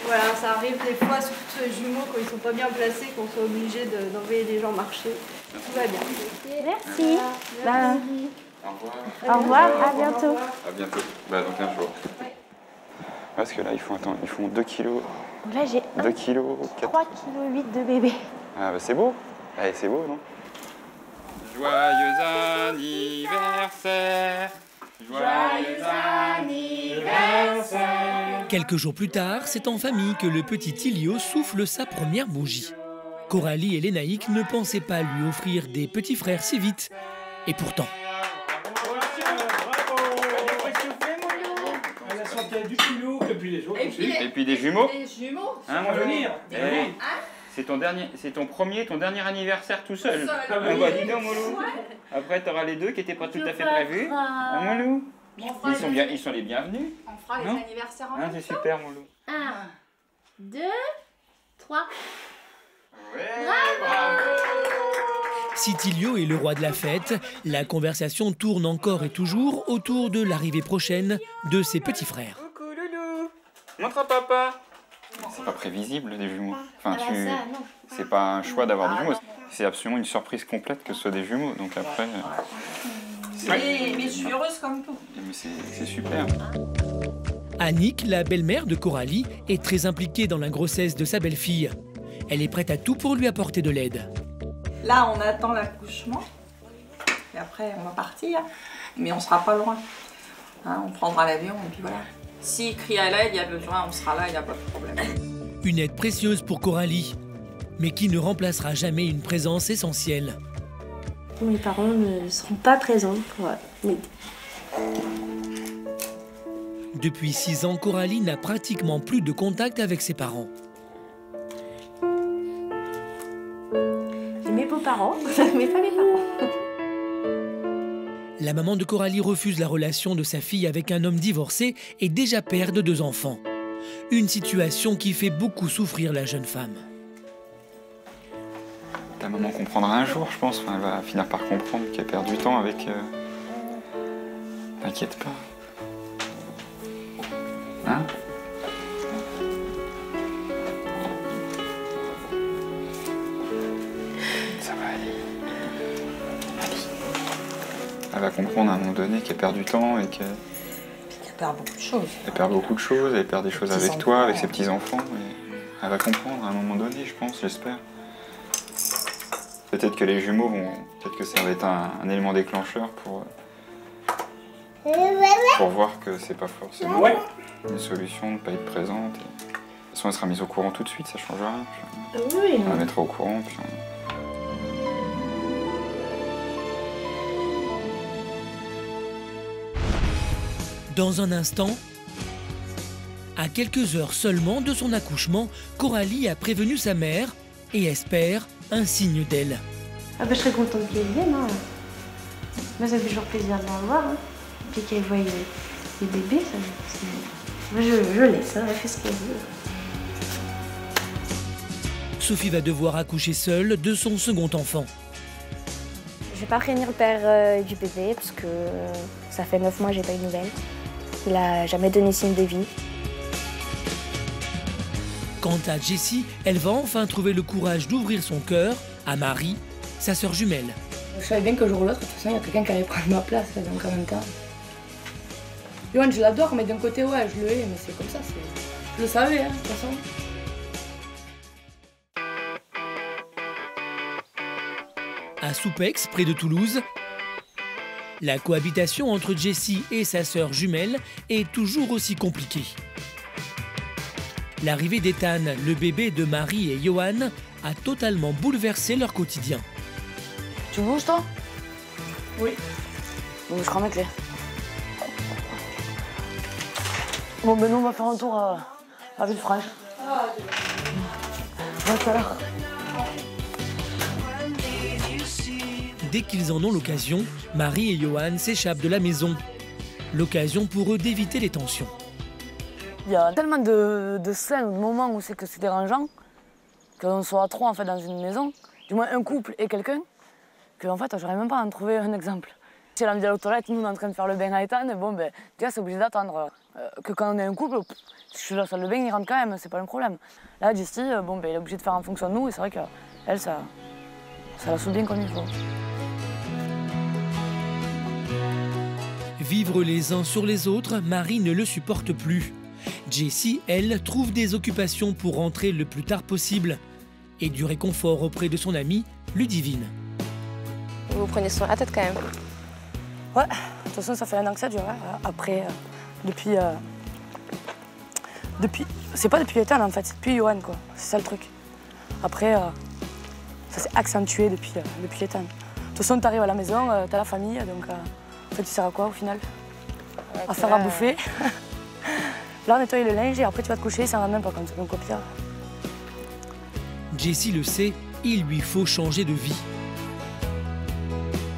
Voilà, ça arrive des fois, surtout les jumeaux, quand ils ne sont pas bien placés, qu'on soit obligé d'envoyer les gens marcher. Tout va bien. Merci. Au revoir. Au revoir, à bientôt. À bientôt. Bah, dans 15 jours. Parce que là, ils font 2 kilos. Là, j'ai 2 kilos. 3,8 kg de bébé. Ah, bah c'est beau. Allez, c'est beau, non? Joyeux anniversaire. Joyeux anniversaire. Quelques jours plus tard, c'est en famille que le petit Tilio souffle sa première bougie. Coralie et Lénaïque ne pensaient pas lui offrir des petits frères si vite. Et pourtant... Et puis des jumeaux. Des jumeaux. Hein, mon venir. C'est ton dernier anniversaire tout seul. Ah bah dis donc, Moulou. Après, t'auras les 2 qui n'étaient pas tout à fait prévus. Hein, Moulou. Ils sont les bienvenus. On fera les anniversaires en hein, c'est super, Moulou. 1, 2, 3. Ouais, bravo. Si Tilio est le roi de la fête, la conversation tourne encore et toujours autour de l'arrivée prochaine de ses petits frères. Coucou, Loulou. Montre à papa. C'est pas prévisible, des jumeaux. Enfin, c'est pas un choix d'avoir des jumeaux. C'est absolument une surprise complète que ce soit des jumeaux. Donc après... Mais je suis heureuse comme tout. Mais c'est super. Annick, la belle-mère de Coralie, est très impliquée dans la grossesse de sa belle-fille. Elle est prête à tout pour lui apporter de l'aide. Là, on attend l'accouchement. Et après, on va partir. Mais on sera pas loin. Hein, on prendra l'avion et puis voilà. S'il crie à l'aide, il y a besoin, on sera là, il n'y a pas de problème. Une aide précieuse pour Coralie, mais qui ne remplacera jamais une présence essentielle. Mes parents ne seront pas présents pour m'aider. Depuis 6 ans, Coralie n'a pratiquement plus de contact avec ses parents. Mes beaux-parents, mais pas mes parents. La maman de Coralie refuse la relation de sa fille avec un homme divorcé et déjà père de 2 enfants. Une situation qui fait beaucoup souffrir la jeune femme. Ta maman comprendra un jour, je pense. Enfin, elle va finir par comprendre qu'elle perd du temps avec... T'inquiète pas. Hein? Ça va aller. Elle va comprendre à un moment donné qu'elle perd du temps et qu'elle... Elle perd beaucoup de choses. Elle perd beaucoup de choses, elle perd des choses avec toi, avec ses petits-enfants. Elle va comprendre à un moment donné, je pense, j'espère. Peut-être que les jumeaux vont... Peut-être que ça va être un élément déclencheur pour voir que c'est pas forcément une solution de ne pas être présente. De toute façon, elle sera mise au courant tout de suite, ça change rien. Oui. On la mettra au courant, puis Dans un instant, à quelques heures seulement de son accouchement, Coralie a prévenu sa mère et espère un signe d'elle. Ah bah, je serais contente qu'elle vienne. Hein. Moi, ça fait toujours plaisir de la voir. Hein. Et puis qu'elle voit les bébés, ça, moi, je laisse, hein, elle fait ce qu'elle veut. Sophie va devoir accoucher seule de son second enfant. Je vais pas prévenir le père du bébé parce que ça fait 9 mois que j'ai pas eu de nouvelles. Il a jamais donné signe de vie. Quant à Jessie, elle va enfin trouver le courage d'ouvrir son cœur à Marie, sa sœur jumelle. Je savais bien qu'un jour ou l'autre, de toute façon, il y a quelqu'un qui allait prendre ma place, donc en même temps. Yoann, je l'adore, mais d'un côté, ouais, je le hais, mais c'est comme ça. Je le savais, hein, de toute façon. À Soupex, près de Toulouse, la cohabitation entre Jessie et sa sœur jumelle est toujours aussi compliquée. L'arrivée d'Ethan, le bébé de Marie et Yoann, a totalement bouleversé leur quotidien. Tu bouges, toi? Oui. Donc je rends mes clés. Bon, ben nous, on va faire un tour à Villefranche. À tout à l'heure. Dès qu'ils en ont l'occasion, Marie et Yoann s'échappent de la maison. L'occasion pour eux d'éviter les tensions. Il y a tellement de scènes ou de moments où c'est que c'est dérangeant, qu'on soit à 3 en fait, dans une maison, du moins un couple et quelqu'un, que en fait, j'arrive même pas à en trouver un exemple. Si elle a envie d'aller aux toilettes, nous on est en train de faire le bain à Ethan, bon ben, déjà c'est obligé d'attendre. Que quand on est un couple, si je suis dans la salle de bain, il rentre quand même, c'est pas un problème. Là, Jessie, bon ben, elle est obligée de faire en fonction de nous, et c'est vrai qu'elle, ça la saoule bien comme il faut. Vivre les uns sur les autres, Marie ne le supporte plus. Jessie, elle, trouve des occupations pour rentrer le plus tard possible et du réconfort auprès de son amie, Ludivine. Vous prenez soin de la tête quand même? Ouais, de toute façon ça fait 1 an que ça dure. Après, depuis... C'est pas depuis Ethan en fait, c'est depuis Yoann quoi, c'est ça le truc. Après, ça s'est accentué depuis Ethan. De toute façon t'arrives à la maison, t'as la famille, donc en fait tu sers à quoi au final? À faire à bouffer. Là, nettoyer le linge et après tu vas te coucher, ça ne rend même pas compte, donc au pire. Jessie le sait, il lui faut changer de vie.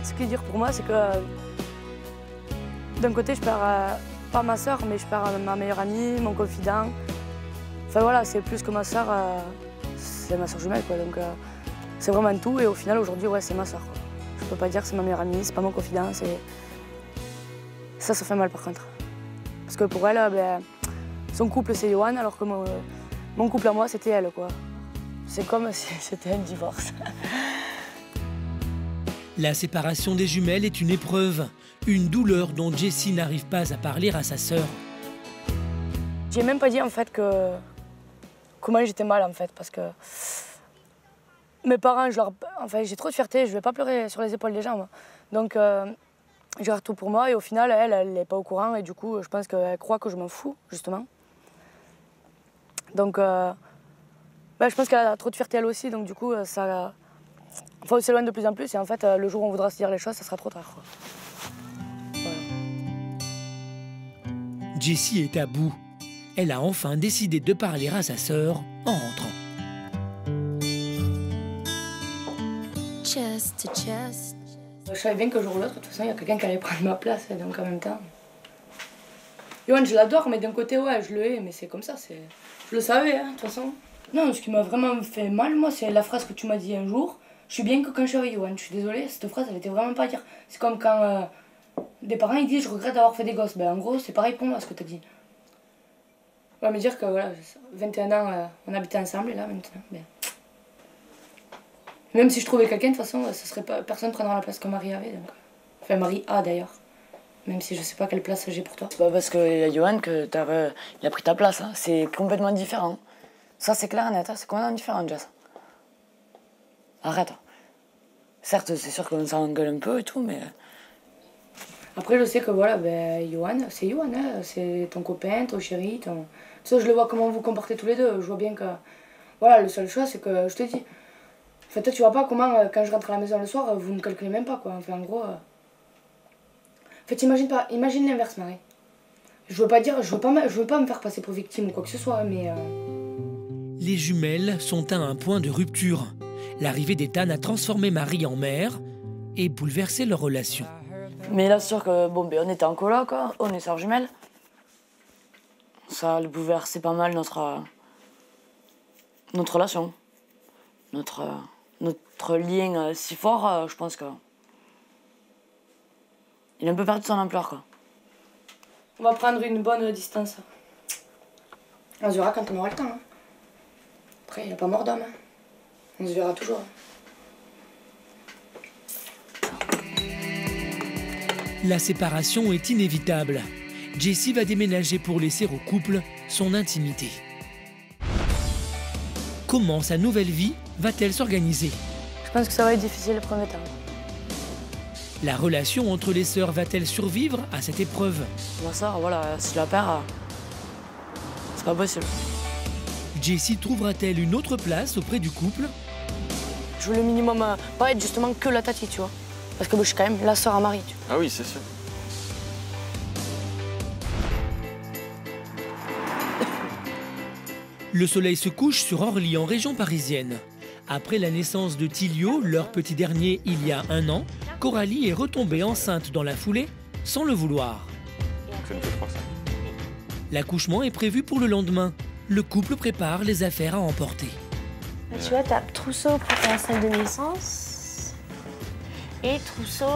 Ce qui est dur pour moi, c'est que d'un côté, je perds pas ma soeur, mais je perds ma meilleure amie, mon confident. Enfin voilà, c'est plus que ma soeur, c'est ma soeur jumelle, quoi. Donc c'est vraiment tout et au final, aujourd'hui, ouais, c'est ma soeur. Je peux pas dire que c'est ma meilleure amie, c'est pas mon confident, c'est... Ça fait mal par contre. Parce que pour elle, ben, son couple c'est Yoann, alors que mon couple à moi c'était elle quoi. C'est comme si c'était un divorce. La séparation des jumelles est une épreuve, une douleur dont Jessie n'arrive pas à parler à sa sœur. J'ai même pas dit en fait que comment j'étais mal en fait, parce que mes parents, enfin, j'ai trop de fierté, je vais pas pleurer sur les épaules des gens. Moi. Donc je garde tout pour moi et au final, elle n'est pas au courant et du coup, je pense qu'elle croit que je m'en fous, justement. Donc, je pense qu'elle a trop de fierté elle aussi, donc du coup, ça... Enfin, on s'éloigne de plus en plus et en fait, le jour où on voudra se dire les choses, ça sera trop tard. Quoi. Voilà. Jessie est à bout. Elle a enfin décidé de parler à sa sœur en rentrant. Je savais bien qu'un jour ou l'autre, de toute façon, il y a quelqu'un qui allait prendre ma place, donc en même temps... Yoann, je l'adore, mais d'un côté, ouais, je le hais, mais c'est comme ça, c'est... Je le savais, hein, de toute façon. Non, ce qui m'a vraiment fait mal, moi, c'est la phrase que tu m'as dit un jour. Je suis bien que quand je suis avec Yoann, je suis désolée, cette phrase, elle était vraiment pas à dire. C'est comme quand des parents, ils disent, je regrette d'avoir fait des gosses. Ben, en gros, c'est pareil pour moi, ce que tu as dit. On va me dire que, voilà, 21 ans, on habitait ensemble, et là, maintenant, ben... Même si je trouvais quelqu'un, de toute façon, ça serait pas, personne ne prendra la place que Marie avait. Donc. Enfin, Marie a d'ailleurs. Même si je sais pas quelle place j'ai pour toi. C'est pas parce qu'il y a Yoann que il a pris ta place. Hein. C'est complètement différent. Ça, c'est clair et net. Hein. C'est complètement différent, Jess. Arrête. Certes, c'est sûr qu'on s'engueule un peu et tout, mais... Après, je sais que voilà, ben, Yoann, c'est Yoann. Hein. C'est ton copain, ton chéri, ton... Ça, je le vois comment vous comportez tous les deux. Je vois bien que... Voilà, la seule chose, c'est que je te dis... Enfin, toi, tu vois pas comment, quand je rentre à la maison le soir, vous me calculez même pas, quoi. Enfin, en gros... En fait, imagine l'inverse, Marie. Je veux pas me faire passer pour victime ou quoi que ce soit, mais... Les jumelles sont à un point de rupture. L'arrivée d'Ethan a transformé Marie en mère et bouleversé leur relation. Mais là, c'est sûr que, bon, ben, on était en coloc, quoi. On est sœurs jumelles. Ça a bouleversé pas mal notre relation. notre lien si fort, je pense que il a un peu perdu son ampleur, quoi. On va prendre une bonne distance. On se verra quand on aura le temps. Hein. Après, il n'y a pas mort d'homme. Hein. On se verra toujours. La séparation est inévitable. Jessie va déménager pour laisser au couple son intimité. Comment sa nouvelle vie va-t-elle s'organiser? Je pense que ça va être difficile le premier temps. La relation entre les sœurs va-t-elle survivre à cette épreuve? Ma sœur, voilà, si je la perds, c'est pas possible. Jessie trouvera-t-elle une autre place auprès du couple? Je veux le minimum, pas être justement que la tati, tu vois. Parce que je suis quand même la sœur à Marie. Tu vois. Ah oui, c'est sûr. Le soleil se couche sur Orly, en région parisienne. Après la naissance de Tilio, leur petit dernier, il y a 1 an, Coralie est retombée enceinte dans la foulée, sans le vouloir. Ça nous fait 3 ça. L'accouchement est prévu pour le lendemain. Le couple prépare les affaires à emporter. Tu vois, t'as trousseau pour ta salle de naissance et trousseau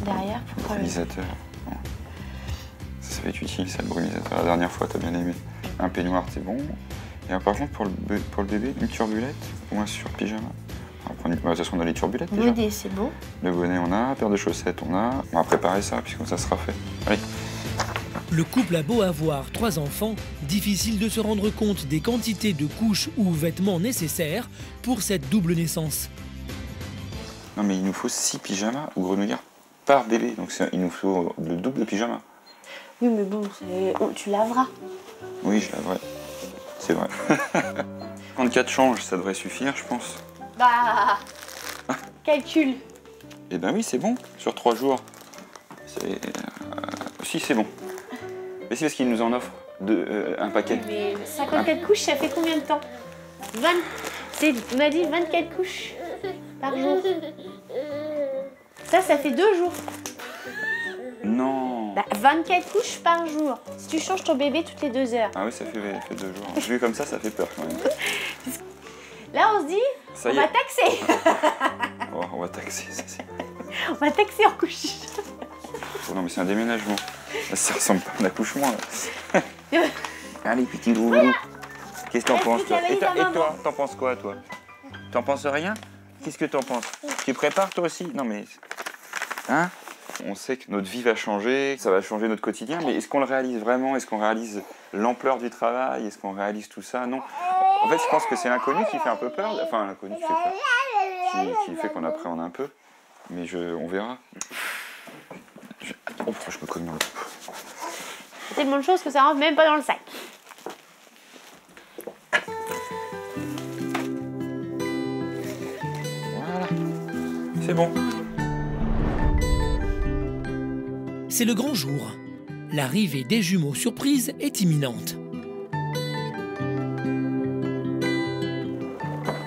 derrière pour... Brumisateur. Ça va être utile, ça, le brumisateur. La dernière fois, t'as bien aimé. Un peignoir, c'est bon. Et par contre, pour le bébé, une turbulette ou un sur-pyjama. De toute façon, on a les turbulettes déjà. Bonnet, c'est bon. Le bonnet, on a. Paire de chaussettes, on a. On va préparer ça, puisque ça sera fait. Allez. Le couple a beau avoir 3 enfants, difficile de se rendre compte des quantités de couches ou vêtements nécessaires pour cette double naissance. Non, mais il nous faut 6 pyjamas ou grenouillères par bébé. Donc il nous faut le double de pyjamas. Oui, mais bon, tu laveras. Oui, je laverai. C'est vrai. 34 changes, ça devrait suffire, je pense. Bah, calcul. Eh ben oui, c'est bon, sur 3 jours. Si, c'est bon. Mais c'est parce qu'il nous en offre un paquet. Mais 54 couches, ça fait combien de temps? Tu m'as dit 24 couches par jour. Ça fait 2 jours. Non. Bah, 24 couches par jour. Si tu changes ton bébé toutes les 2 heures. Ah oui, ça fait 2 jours. Vu comme ça fait peur quand même. Là, on se dit, ça on va taxer. Oh, on va taxer, ça c'est... On va taxer en couches. Oh non, mais c'est un déménagement. Ça ressemble pas à un accouchement, là. Allez, petit loulou. Voilà. Qu'est-ce que t'en penses, toi? Et toi, t'en penses quoi, toi? T'en penses rien? Qu'est-ce que t'en penses? Tu prépares, toi aussi? Non, mais... Hein? On sait que notre vie va changer, ça va changer notre quotidien, mais est-ce qu'on le réalise vraiment? Est-ce qu'on réalise l'ampleur du travail? Est-ce qu'on réalise tout ça? Non. En fait, je pense que c'est l'inconnu qui fait un peu peur. Enfin, l'inconnu qui fait peur. Qui fait qu'on appréhende un peu. Mais on verra. Oh, je me cogne dans le... C'est une bonne chose que ça rentre même pas dans le sac. Voilà. C'est bon. C'est le grand jour. L'arrivée des jumeaux surprise est imminente.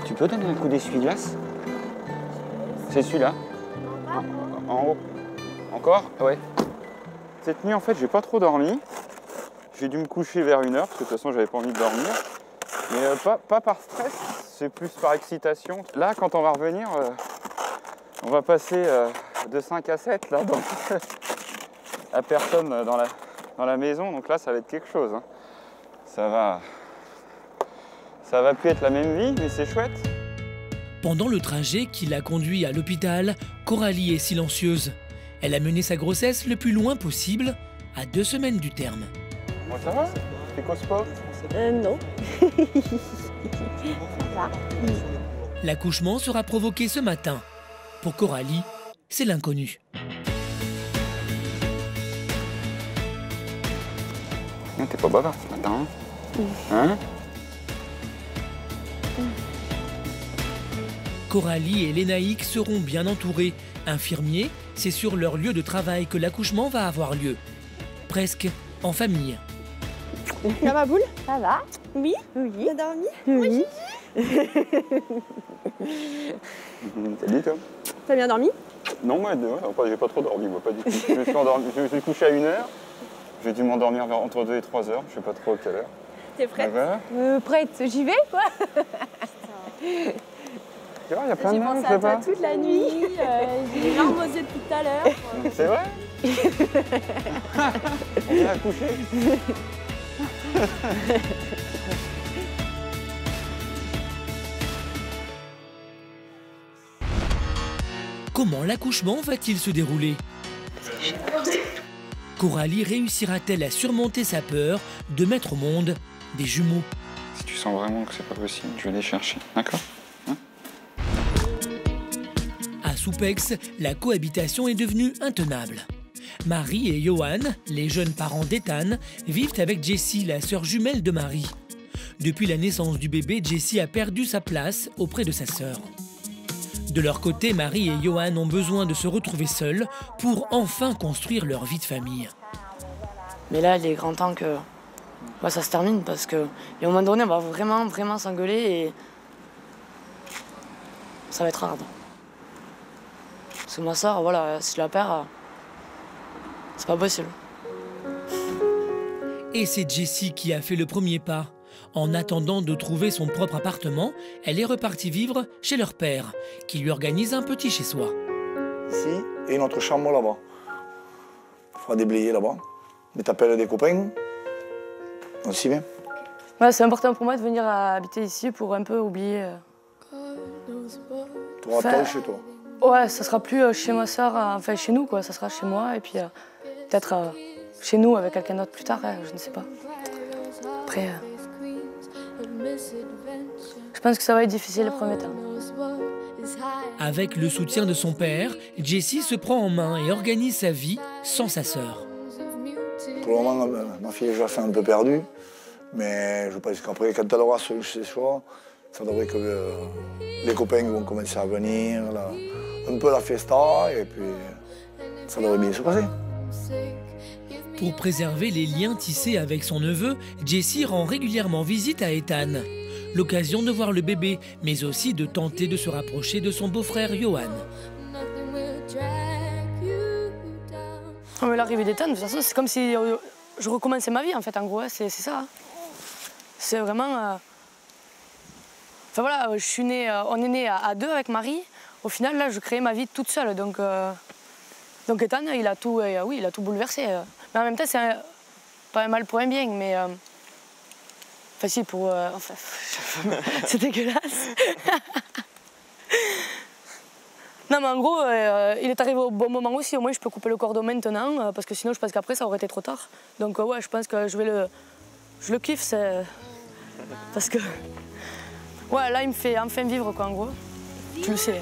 Tu peux donner un coup d'essuie-glace? C'est celui-là. En haut. Encore? Ouais. Cette nuit, en fait, j'ai pas trop dormi. J'ai dû me coucher vers 1h, parce que de toute façon, j'avais pas envie de dormir. Mais pas par stress, c'est plus par excitation. Là, quand on va revenir, on va passer de 5 à 7, là, donc, à personne dans la maison. Donc là, ça va être quelque chose. Hein. Ça va plus être la même vie, mais c'est chouette. Pendant le trajet qui l'a conduit à l'hôpital, Coralie est silencieuse. Elle a mené sa grossesse le plus loin possible, à 2 semaines du terme. Bon, ça va? T'es cospo? Non. L'accouchement sera provoqué ce matin. Pour Coralie, c'est l'inconnu. Non, t'es pas bavard ce matin, hein? Coralie et Lénaïque seront bien entourés. Infirmiers, c'est sur leur lieu de travail que l'accouchement va avoir lieu. Presque en famille. Ça va, boule? Ça va? Oui. Oui. T'as dormi? Oui. Salut, toi? T'as bien dormi? Non, moi, j'ai pas trop dormi, moi, pas du tout. Je me suis couché à 1h. J'ai dû m'endormir entre 2 et 3 heures, je sais pas trop à quelle heure. T'es prête? Voilà. Prête, j'y vais, quoi. Tu vois, il y a plein de pensé à toi toute la nuit, j'ai les larmes aux yeux depuis tout à l'heure. C'est vrai. On est accouché. Comment l'accouchement va-t-il se dérouler? Coralie réussira-t-elle à surmonter sa peur de mettre au monde des jumeaux? Si tu sens vraiment que c'est pas possible, je vais les chercher, d'accord? À Soupex, la cohabitation est devenue intenable. Marie et Johan, les jeunes parents d'Ethan, vivent avec Jessie, la sœur jumelle de Marie. Depuis la naissance du bébé, Jessie a perdu sa place auprès de sa sœur. De leur côté, Marie et Johan ont besoin de se retrouver seuls pour enfin construire leur vie de famille. Mais là, il est grand temps que ça se termine parce qu'à un moment donné, on va vraiment s'engueuler et ça va être hard. Parce que ma soeur, voilà, si je la perds, c'est pas possible. Et c'est Jessie qui a fait le premier pas. En attendant de trouver son propre appartement, elle est repartie vivre chez leur père, qui lui organise un petit chez-soi. Ici, et une autre chambre là-bas. Il faudra déblayer là-bas. Mais t'appelles des copains, aussi bien. Ouais, c'est important pour moi de venir habiter ici pour un peu oublier. Tu auras toi chez toi. Ouais, ça sera plus chez ma soeur, enfin chez nous quoi, ça sera chez moi et puis peut-être chez nous avec quelqu'un d'autre plus tard, je ne sais pas. Après, je pense que ça va être difficile le premier temps. Avec le soutien de son père, Jessie se prend en main et organise sa vie sans sa sœur. Pour le moment, ma fille est déjà fait un peu perdue, mais je pense qu'après, quand elle aura ce choix, ça devrait que les copains vont commencer à venir, là, un peu la festa, et puis ça devrait bien se passer. Pour préserver les liens tissés avec son neveu, Jessie rend régulièrement visite à Ethan. L'occasion de voir le bébé, mais aussi de tenter de se rapprocher de son beau-frère Johan. L'arrivée d'Ethan, de toute façon, c'est comme si je recommençais ma vie, en fait, en gros, c'est ça. C'est vraiment... Enfin voilà, on est nés à deux avec Marie. Au final, là, je créais ma vie toute seule. Donc Ethan, il a tout bouleversé. Mais en même temps, c'est pas un mal pour un bien, mais... Enfin si, pour... Enfin, c'est dégueulasse. Non, mais en gros, il est arrivé au bon moment aussi. Au moins, je peux couper le cordon maintenant, parce que sinon, je pense qu'après, ça aurait été trop tard. Donc ouais, je pense que je le kiffe, c'est... Parce que... Ouais, là, il me fait enfin vivre, quoi, en gros. Tu le sais.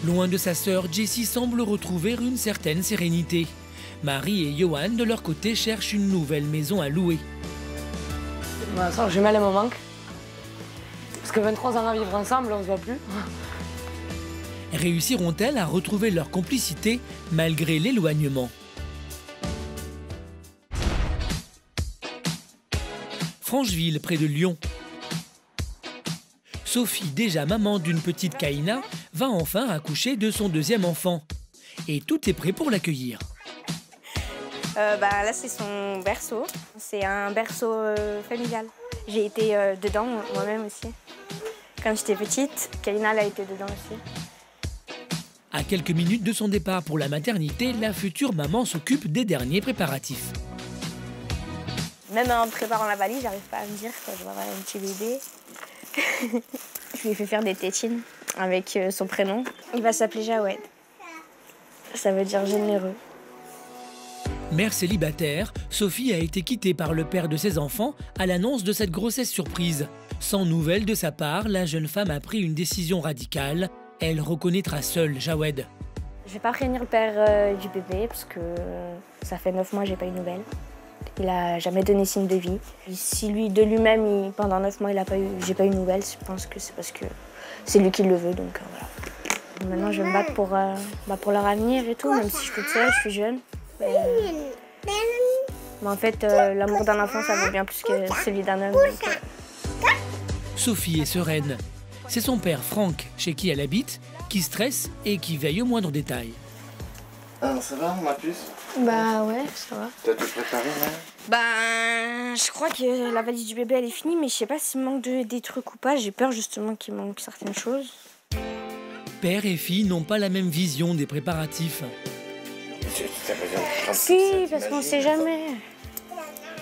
Loin de sa sœur, Jessie semble retrouver une certaine sérénité. Marie et Johan, de leur côté, cherchent une nouvelle maison à louer. Ma soeur jumelle, elle me manque. Parce que 23 ans à vivre ensemble, on se voit plus. Réussiront-elles à retrouver leur complicité malgré l'éloignement? Francheville, près de Lyon. Sophie, déjà maman d'une petite Kaina, va enfin accoucher de son deuxième enfant. Et tout est prêt pour l'accueillir. Là, c'est son berceau. C'est un berceau familial. J'ai été dedans moi-même aussi. Quand j'étais petite, Kaina a été dedans aussi. À quelques minutes de son départ pour la maternité, la future maman s'occupe des derniers préparatifs. Même en préparant la valise, j'arrive pas à me dire que je vais avoir un petit bébé. Je lui ai fait faire des tétines avec son prénom. Il va s'appeler Jawed. Ça veut dire généreux. Mère célibataire, Sophie a été quittée par le père de ses enfants à l'annonce de cette grossesse surprise. Sans nouvelles de sa part, la jeune femme a pris une décision radicale. Elle reconnaîtra seule Jawed. Je vais pas prévenir le père du bébé parce que ça fait 9 mois que j'ai pas eu de nouvelles. Il a jamais donné signe de vie. Si lui, de lui-même, pendant 9 mois, j'ai pas eu de nouvelles, je pense que c'est parce que c'est lui qui le veut, donc voilà. Maintenant, je vais me battre pour leur avenir et tout, même si je suis toute seule, je suis jeune. Mais en fait, l'amour d'un enfant, ça vaut bien plus que celui d'un homme. Donc, Sophie est sereine. C'est son père, Franck, chez qui elle habite, qui stresse et qui veille au moindre détail. Alors, ça va, ma puce? Bah ouais, ça va. T'as tout préparé là? Ben, je crois que la valise du bébé elle est finie, mais je sais pas s'il manque des trucs ou pas. J'ai peur justement qu'il manque certaines choses. Père et fille n'ont pas la même vision des préparatifs. Si, parce qu'on sait jamais.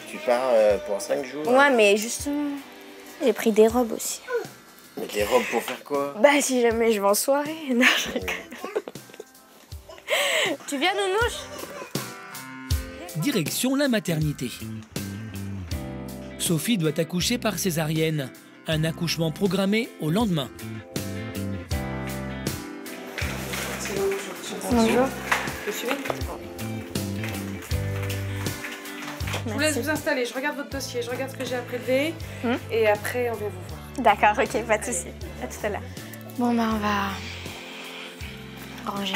Tu pars pour 5 jours? Ouais, mais justement, j'ai pris des robes aussi. Mais des robes pour faire quoi? Bah si jamais je vais en soirée. Non, je rigole. Tu viens, Nounouche? Direction la maternité. Sophie doit accoucher par césarienne. Un accouchement programmé au lendemain. Bonjour. Je vous laisse vous installer, je regarde votre dossier, je regarde ce que j'ai à prélever et après on vient vous voir. D'accord, ok, pas de soucis. À tout à l'heure. Bon, ben on va ranger.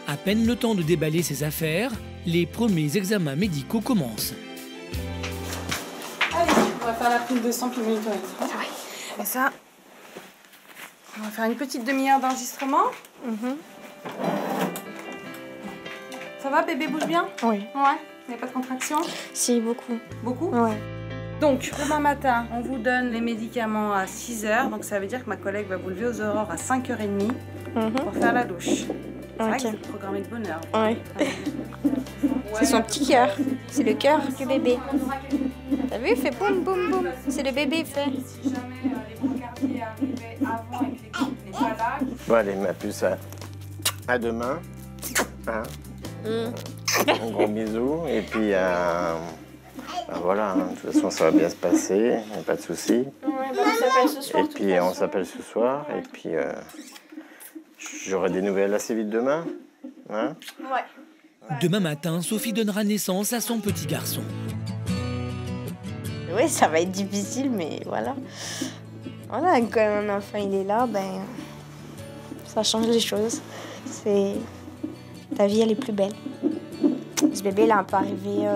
À peine le temps de déballer ses affaires, les premiers examens médicaux commencent. Allez, on va faire la prise de sang puis le monitoring. Et ça, on va faire une petite demi-heure d'enregistrement. Ça va, bébé bouge bien? Oui. Ouais. Il n'y a pas de contraction? Si, beaucoup. Beaucoup? Ouais. Donc, demain matin, on vous donne les médicaments à 6 h. Donc, ça veut dire que ma collègue va vous lever aux aurores à 5h30 pour faire la douche. C'est vrai que c'est programmé de bonne heure. Oui. C'est son petit cœur. C'est le cœur du bébé. T'as vu, il fait boum, boum, boum. C'est le bébé, il fait. Bon, allez, ma puce, à demain. Hein? Un gros bisou. Et puis, ben voilà, hein, de toute façon, ça va bien se passer. Y a pas de souci. Ouais, bah, on s'appelle ce soir. Et puis, on s'appelle ce soir. Et puis, j'aurai des nouvelles assez vite demain. Hein? Ouais. Demain matin, Sophie donnera naissance à son petit garçon. Oui, ça va être difficile, mais voilà. Voilà, quand un enfant il est là, ben, ça change les choses. C'est... Ta vie, elle est plus belle. Ce bébé, il est un peu arrivé...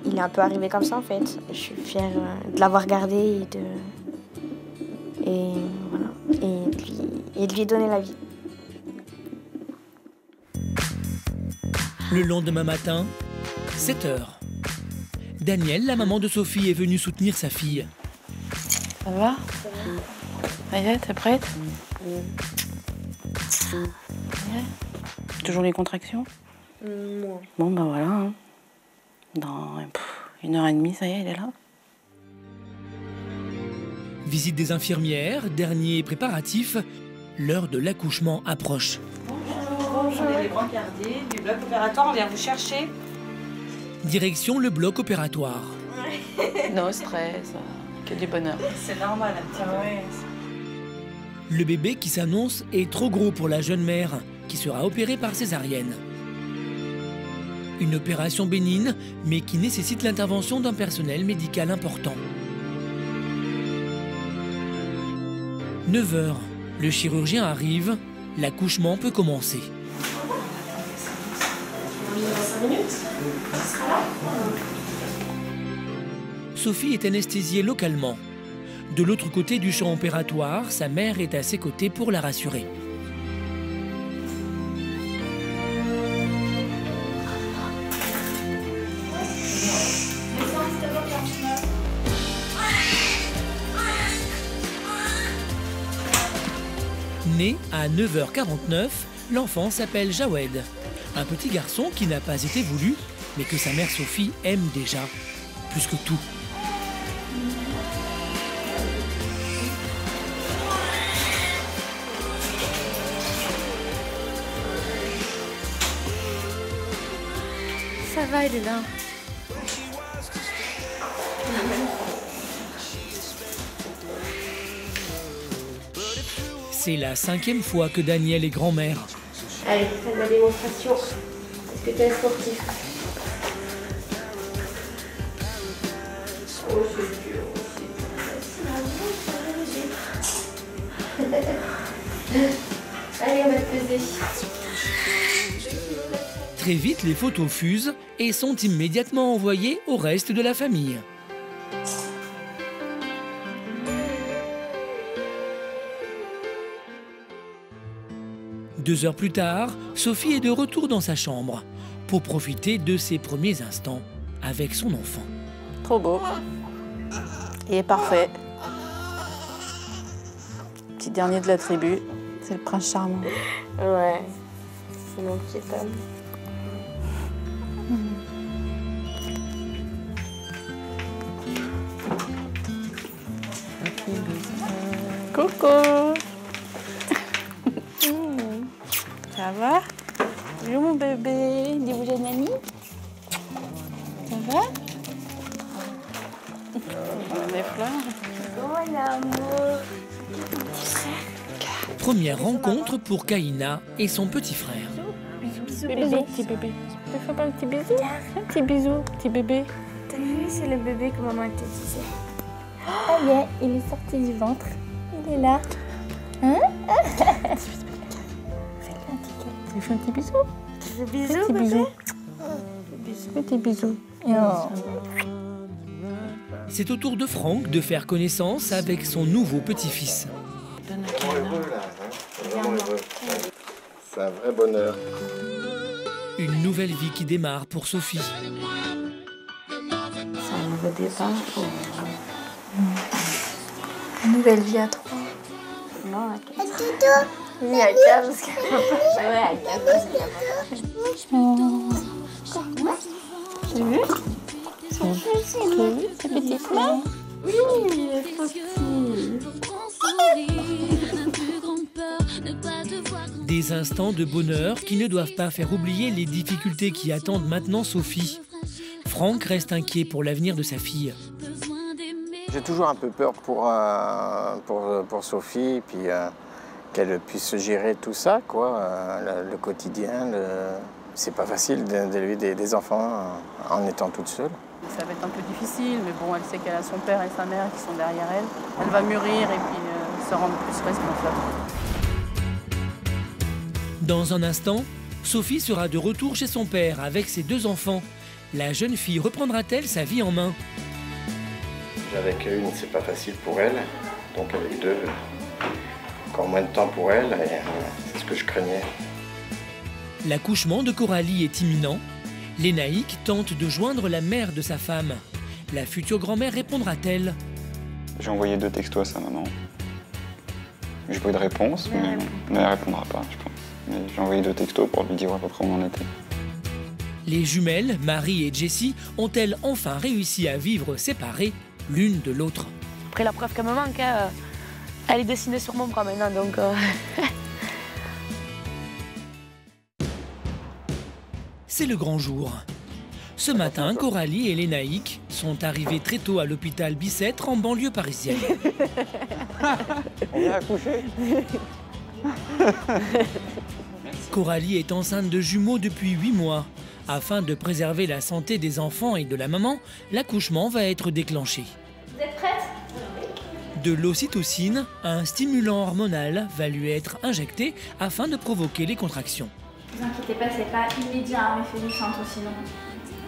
Il est un peu arrivé comme ça, en fait. Je suis fière de l'avoir gardé et de... Et voilà. Et de lui donner la vie. Le lendemain matin, 7 h. Danielle, la maman de Sophie, est venue soutenir sa fille. Ça va? Ça y est, t'es prête? Toujours les contractions? Moi. Bon, ben voilà. Hein. Dans 1h30, ça y est, elle est là. Visite des infirmières, dernier préparatif, l'heure de l'accouchement approche. Bonjour, on est les brancardiers du bloc opératoire, on vient vous chercher. Direction le bloc opératoire. No stress, que du bonheur. C'est normal, un petit peu. Le bébé qui s'annonce est trop gros pour la jeune mère, qui sera opérée par césarienne. Une opération bénigne, mais qui nécessite l'intervention d'un personnel médical important. 9 h, le chirurgien arrive, l'accouchement peut commencer. Sophie est anesthésiée localement. De l'autre côté du champ opératoire, sa mère est à ses côtés pour la rassurer. Né à 9 h 49, l'enfant s'appelle Jawed, un petit garçon qui n'a pas été voulu, mais que sa mère Sophie aime déjà, plus que tout. Ça va, elle est là. C'est la 5e fois que Danielle est grand-mère. Allez, fais la démonstration. Est-ce que tu es sportif? Oh, c'est dur. Allez, on va te peser. Très vite, les photos fusent et sont immédiatement envoyées au reste de la famille. 2 heures plus tard, Sophie est de retour dans sa chambre pour profiter de ses premiers instants avec son enfant. Trop beau. Il est parfait. Petit dernier de la tribu, c'est le prince charmant. Ouais, c'est mon petit homme. Coucou. Ça va? Bonjour mon bébé. Dis bonjour Nani. Ça va? Des fleurs. Oh l'amour. Première rencontre pour Kaina et son petit frère. Bisous Bébé, petit bébé. Tu peux faire un petit bisou? Un petit bisou, petit bébé. T'as vu, c'est le bébé que maman te disait. Ah yeah, il est sorti du ventre. Il est là. Hein? Tu fais un petit bisou? Bisous, Petit bébé. bisou. Petit bisou. C'est au tour de Franck de faire connaissance avec son nouveau petit-fils. C'est un vrai bonheur. Une nouvelle vie qui démarre pour Sophie. C'est un nouveau départ. Une nouvelle vie à 3. Non, à 4. Oui, à 4 parce qu'elle va pas. Ouais, à 4 parce qu'elle va pas. T'as vu? T'as vu ta petite main? Oui, il est trop petit. Des instants de bonheur qui ne doivent pas faire oublier les difficultés qui attendent maintenant Sophie. Franck reste inquiet pour l'avenir de sa fille. J'ai toujours un peu peur pour Sophie, puis qu'elle puisse gérer tout ça, quoi, le quotidien. C'est pas facile d'élever des enfants en étant toute seule. Ça va être un peu difficile, mais bon, elle sait qu'elle a son père et sa mère qui sont derrière elle. Elle va mûrir et puis se rendre plus responsable. Dans un instant, Sophie sera de retour chez son père avec ses 2 enfants. La jeune fille reprendra-t-elle sa vie en main? Avec une, c'est pas facile pour elle, donc avec 2, encore moins de temps pour elle, et c'est ce que je craignais. L'accouchement de Coralie est imminent. Lénaïque tente de joindre la mère de sa femme. La future grand-mère répondra-t-elle? J'ai envoyé 2 textos à sa maman. J'ai pas eu de réponse, mais elle répondra pas, je pense. Mais j'ai envoyé 2 textos pour lui dire à peu près où on en était. Les jumelles, Marie et Jessie, ont-elles enfin réussi à vivre séparées l'une de l'autre? Après, la preuve qu'elle me manque, elle est dessinée sur mon bras maintenant, donc... C'est le grand jour. Ce matin, Coralie et Lénaïque sont arrivées très tôt à l'hôpital Bicêtre en banlieue parisienne. On est accouché. Coralie est enceinte de jumeaux depuis 8 mois. Afin de préserver la santé des enfants et de la maman, l'accouchement va être déclenché. Vous êtes prête? De l'ocytocine, un stimulant hormonal, va lui être injecté afin de provoquer les contractions. Ne vous inquiétez pas, c'est pas immédiat, mais fait du sinon.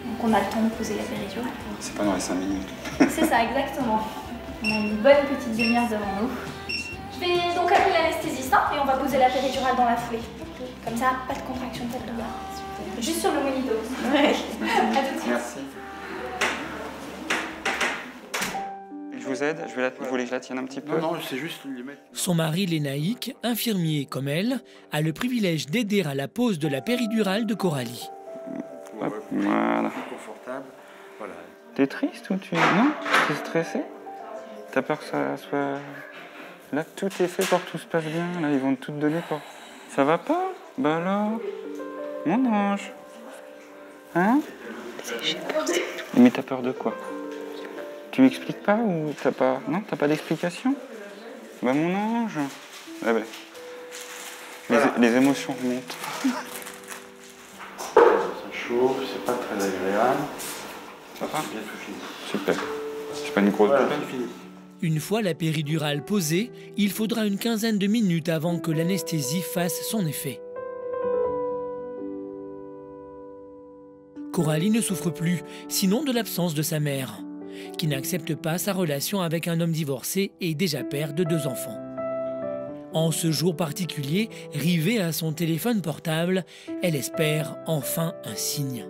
Donc on a le temps de poser la péridurale. C'est pas dans les 5 minutes. C'est ça, exactement. On a une bonne petite demi-heure devant nous. Je vais donc appeler l'anesthésiste et on va poser la péridurale dans la foulée. Comme ça, pas de contraction, pas de douleur. Juste sur le monito. Ouais. À tout de suite. Merci. Je vous aide, vous voulez que je la tienne un petit peu? Non, c'est juste lui mettre... Son mari Lénaïque, infirmier comme elle, a le privilège d'aider à la pose de la péridurale de Coralie. Hop, voilà. Confortable. Voilà. T'es triste ou tu... Non? T'es stressé? T'as peur que ça soit... Là, tout est fait pour que tout se passe bien. Là, ils vont tout te donner pour... Ça va pas? Bah alors? Mon ange. Hein? J'ai peur de... Mais t'as peur de quoi? Tu m'expliques pas ou t'as pas... Non, t'as pas d'explication? Bah mon ange. Ah ben. Les émotions remontent. Ça chauffe, c'est pas très agréable. Ça va? C'est bientôt fini. Super. C'est pas une grosse Voilà, douleur. fini. Une fois la péridurale posée, il faudra une quinzaine de minutes avant que l'anesthésie fasse son effet. Coralie ne souffre plus, sinon de l'absence de sa mère, qui n'accepte pas sa relation avec un homme divorcé et déjà père de 2 enfants. En ce jour particulier, rivée à son téléphone portable, elle espère enfin un signe.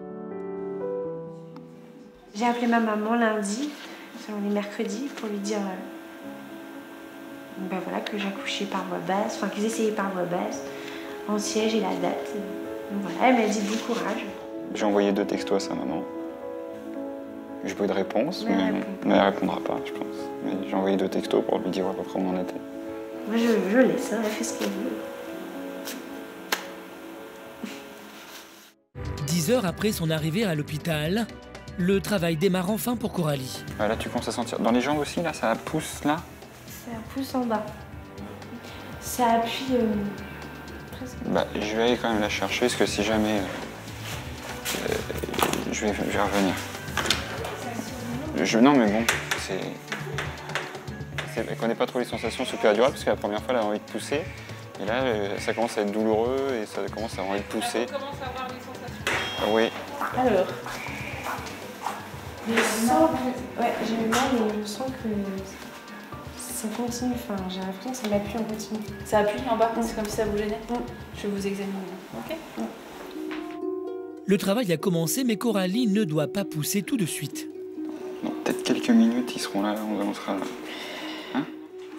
J'ai appelé ma maman lundi, selon les mercredis, pour lui dire ben voilà, que j'accouchais par voie basse, enfin qu'ils essayaient par voie basse, en siège et la date. Donc voilà, elle m'a dit bon courage. J'ai envoyé 2 textos à sa maman. J'ai pas eu de réponse, mais elle répondra pas, je pense. Mais j'ai envoyé 2 textos pour lui dire à peu près où on en était. Moi je laisse, hein, elle fait ce qu'elle veut. 10 heures après son arrivée à l'hôpital, le travail démarre enfin pour Coralie. Ah, là, tu commences à sentir. Dans les jambes aussi, là, ça pousse là. Ça pousse en bas. Ça appuie presque. Bah, je vais aller quand même la chercher, parce que si jamais. Je vais revenir. Non, mais bon, elle connaît pas trop les sensations sous péridurale, parce que la première fois, elle a envie de pousser. Et là, ça commence à être douloureux et ça commence à avoir envie de pousser. Elle commence à avoir les sensations. Oui. Alors. Je sens que... Ouais, j'ai eu mal et je sens que ça continue. Enfin, j'ai l'impression que ça m'appuie en continu. Ça appuie en bas, c'est comme si ça vous gênait. Je vais vous examiner. Ok. Le travail a commencé, mais Coralie ne doit pas pousser tout de suite. Dans peut-être quelques minutes, ils seront là, on sera là.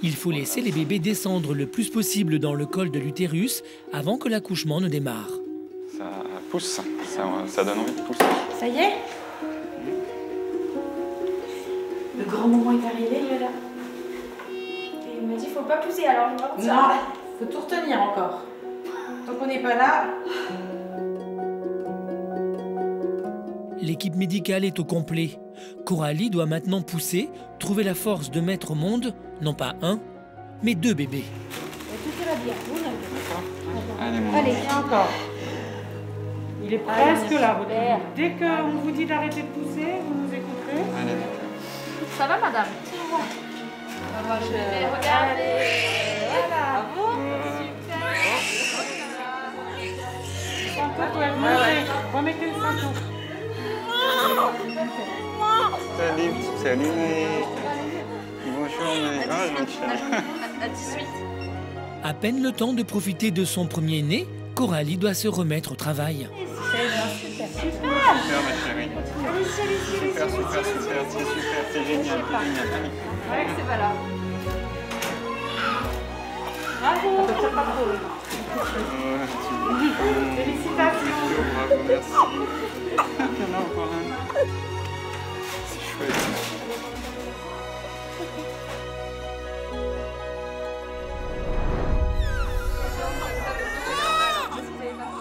Il faut laisser les bébés descendre le plus possible dans le col de l'utérus avant que l'accouchement ne démarre. Ça pousse, ça donne envie de pousser. Ça y est? Le grand moment est arrivé, il est là. Et il m'a dit faut pas pousser, alors je vais partir. Non, faut tout retenir encore. Tant qu'on n'est pas là. L'équipe médicale est au complet. Coralie doit maintenant pousser, trouver la force de mettre au monde, non pas un, mais 2 bébés. Tout ira bien. Allez, viens encore. Il est presque là. Dès qu'on vous dit d'arrêter de pousser, vous nous écouterez. Allez. Ça va, madame? Regardez. Voilà. Super. Remettez le cinton. Salut. Bonjour, À 18. À peine le temps de profiter de son premier-né, Coralie doit se remettre au travail. Super, ma chérie. Super, c'est génial. Ouais, c'est pas là. Bravo. Félicitations. Bravo, merci. Il y en a encore un. C'est chouette.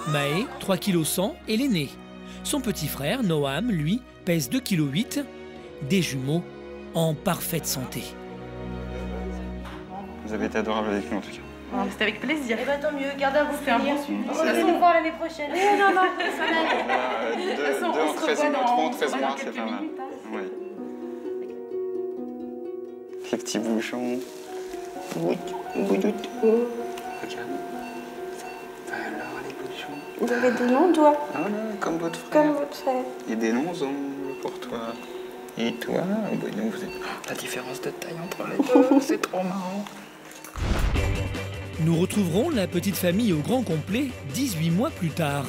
Maë, 3,1 kg et l'aîné. Son petit frère, Noam, lui, pèse 2,8 kg. Des jumeaux en parfaite santé. Vous avez été adorable avec nous en tout cas. C'était avec plaisir. Eh ben tant mieux, gardez un bon souvenir. bon souvenir. On va se revoir l'année prochaine. Non, ça va aller. De toute façon, 13 mois, c'est pas mal. Ouais. Les petits bouchons. Regarde. Alors, les bouchons. Vous avez des noms, toi? Ah non, comme votre frère. Comme votre frère. Il y a des noms pour toi. Et toi, donc vous êtes... La différence de taille entre les deux, c'est trop marrant. Nous retrouverons la petite famille au grand complet 18 mois plus tard.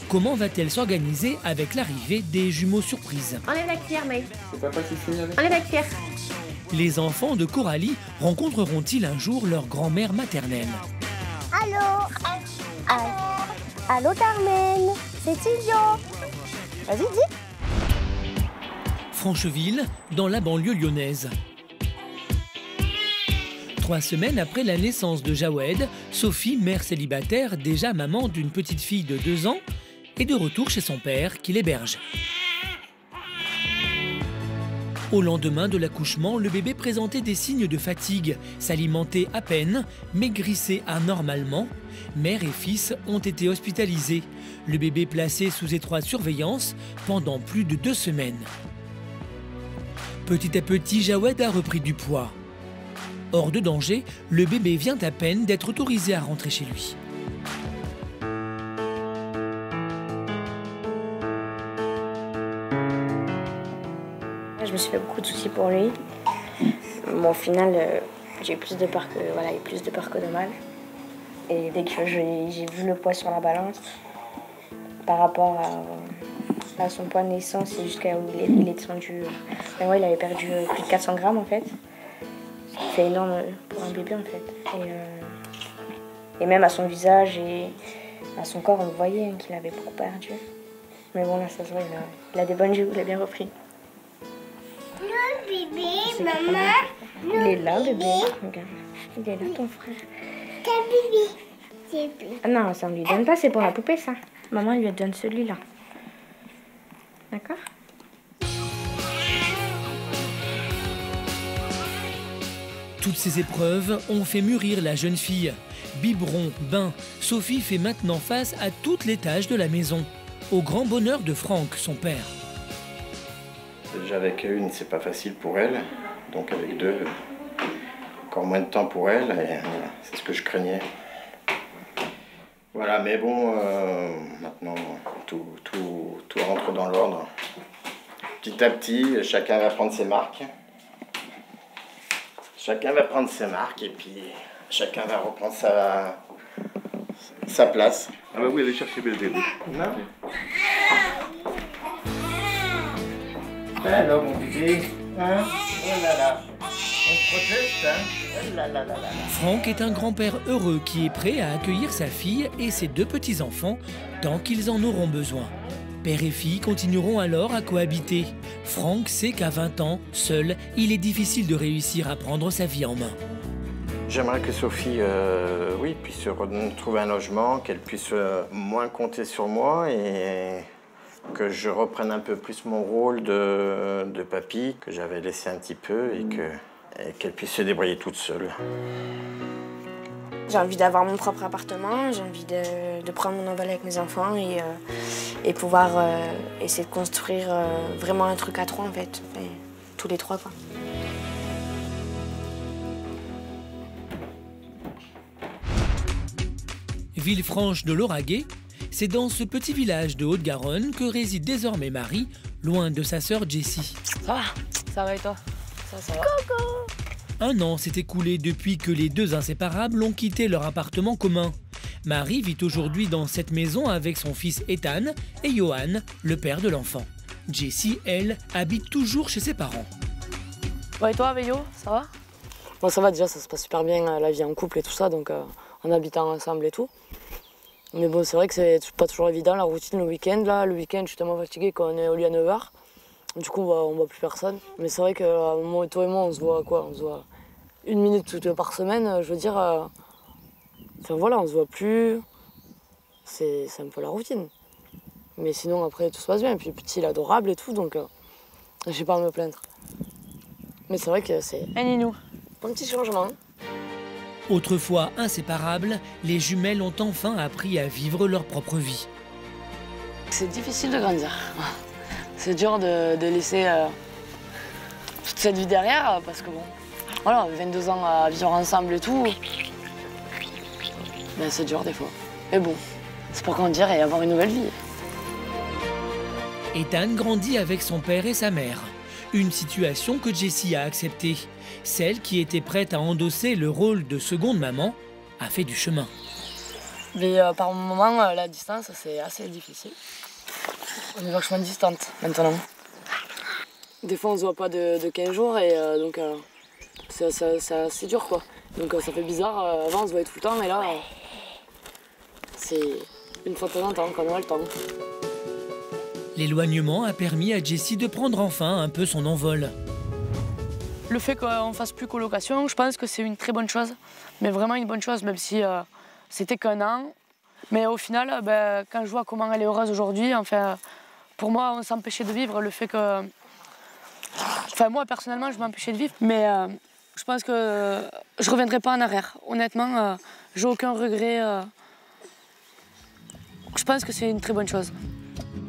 Comment va-t-elle s'organiser avec l'arrivée des jumeaux surprises? Enlève la cuillère, Maë. C'est papa qui finit avec. Enlève la cuillère. Les enfants de Coralie rencontreront-ils un jour leur grand-mère maternelle? Allô? Allô, Carmen? C'est Silvio. Vas-y, dis. Francheville, dans la banlieue lyonnaise. 3 semaines après la naissance de Jawed, Sophie, mère célibataire, déjà maman d'une petite fille de 2 ans, est de retour chez son père qui l'héberge. Au lendemain de l'accouchement, le bébé présentait des signes de fatigue, s'alimentait à peine, maigrissait anormalement. Mère et fils ont été hospitalisés. Le bébé placé sous étroite surveillance pendant plus de 2 semaines. Petit à petit, Jawed a repris du poids. Hors de danger, le bébé vient à peine d'être autorisé à rentrer chez lui. Je me suis fait beaucoup de soucis pour lui. Bon, au final, j'ai eu plus de peur que, voilà, plus de peur que de mal. Et dès que j'ai vu le poids sur la balance, par rapport à son poids de naissance et jusqu'à où il est descendu, ouais, il avait perdu plus de 400 grammes en fait. C'est énorme pour un bébé en fait. Et même à son visage et à son corps, on le voyait hein, qu'il avait beaucoup perdu. Mais bon, là, ça se voit, il a des bonnes joues, il a bien repris. Le bébé, maman. Il est là, bébé. Regarde, il est là, ton frère. Quel bébé? Ah non, ça ne lui donne pas, c'est pour la poupée, ça. Maman lui donne celui-là. D'accord? Toutes ces épreuves ont fait mûrir la jeune fille. Biberon, bain, Sophie fait maintenant face à toutes les tâches de la maison. Au grand bonheur de Franck, son père. Déjà avec une, c'est pas facile pour elle. Donc avec deux, encore moins de temps pour elle. Et c'est ce que je craignais. Voilà, mais bon, maintenant, tout rentre dans l'ordre. Petit à petit, chacun va prendre ses marques. Chacun va prendre ses marques et puis chacun va reprendre sa place. Ah bah oui, allez chercher bébé. Non. Alors mon bébé, hein? Oh là là, on te protège, hein? Oh là là là là. Franck est un grand-père heureux qui est prêt à accueillir sa fille et ses deux petits-enfants tant qu'ils en auront besoin. Père et fille continueront alors à cohabiter. Franck sait qu'à 20 ans, seul, il est difficile de réussir à prendre sa vie en main. J'aimerais que Sophie puisse trouver un logement, qu'elle puisse moins compter sur moi et que je reprenne un peu plus mon rôle de papy, que j'avais laissé un petit peu et qu'elle puisse se débrouiller toute seule. J'ai envie d'avoir mon propre appartement, j'ai envie de prendre mon envol avec mes enfants et pouvoir essayer de construire vraiment un truc à trois en fait, et tous les trois quoi. Villefranche de Lauragais, c'est dans ce petit village de Haute-Garonne que réside désormais Marie, loin de sa sœur Jessie. Ça va et toi? Ça va. Coucou. 1 an s'est écoulé depuis que les deux inséparables ont quitté leur appartement commun. Marie vit aujourd'hui dans cette maison avec son fils Ethan et Johan, le père de l'enfant. Jessie, elle, habite toujours chez ses parents. Ouais, et toi, Veillot, ça va? Bon, ça va déjà, ça se passe super bien, la vie en couple et tout ça, donc en habitant ensemble et tout. Mais bon, c'est vrai que c'est pas toujours évident, la routine le week-end. Là, le week-end, je suis tellement fatiguée quand on est au lit à 9 h. Du coup, on voit plus personne. Mais c'est vrai que moi, toi et moi, on se voit quoi? On se voit 1 minute par semaine, je veux dire. Enfin voilà, on se voit plus. C'est un peu la routine. Mais sinon, après, tout se passe bien. Et puis le petit, il est adorable et tout, donc j'ai pas à me plaindre. Mais c'est vrai que c'est Ninou. Un petit changement. Autrefois inséparables, les jumelles ont enfin appris à vivre leur propre vie. C'est difficile de grandir. C'est dur de laisser toute cette vie derrière parce que bon, voilà, 22 ans à vivre ensemble et tout, ben, c'est dur des fois. Mais bon, c'est pour grandir et avoir une nouvelle vie. Ethan grandit avec son père et sa mère. Une situation que Jessie a acceptée. Celle qui était prête à endosser le rôle de seconde maman a fait du chemin. Mais par moments, la distance, c'est assez difficile. On est vachement distante maintenant. Des fois, on se voit pas de 15 jours et donc c'est assez dur quoi. Donc ça fait bizarre. Avant, on se voyait tout le temps et là, c'est une fois de temps en temps quand on a le temps. L'éloignement a permis à Jessie de prendre enfin un peu son envol. Le fait qu'on fasse plus colocation, je pense que c'est une très bonne chose. Mais vraiment une bonne chose, même si c'était qu'1 an. Mais au final, quand je vois comment elle est heureuse aujourd'hui, enfin, pour moi, on s'empêchait de vivre. Le fait que... Enfin, moi, personnellement, je m'empêchais de vivre. Mais je pense que je ne reviendrai pas en arrière. Honnêtement, j'ai aucun regret. Je pense que c'est une très bonne chose.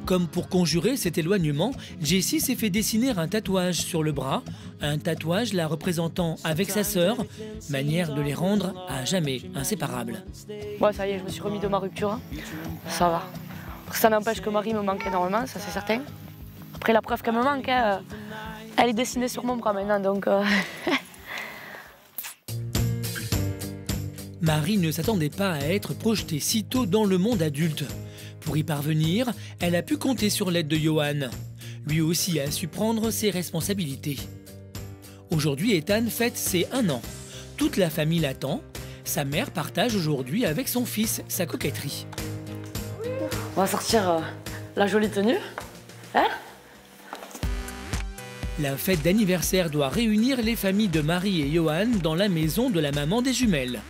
Comme pour conjurer cet éloignement, Jessie s'est fait dessiner un tatouage sur le bras, un tatouage la représentant avec sa sœur, manière de les rendre à jamais inséparables. Ouais, ça y est, je me suis remis de ma rupture, ça va. Ça n'empêche que Marie me manque énormément, ça c'est certain. Après la preuve qu'elle me manque, elle est dessinée sur mon bras maintenant, donc... Marie ne s'attendait pas à être projetée si tôt dans le monde adulte. Pour y parvenir, elle a pu compter sur l'aide de Johan. Lui aussi a su prendre ses responsabilités. Aujourd'hui, Ethan fête ses 1 an. Toute la famille l'attend. Sa mère partage aujourd'hui avec son fils sa coquetterie. On va sortir la jolie tenue. Hein? La fête d'anniversaire doit réunir les familles de Marie et Johan dans la maison de la maman des jumelles.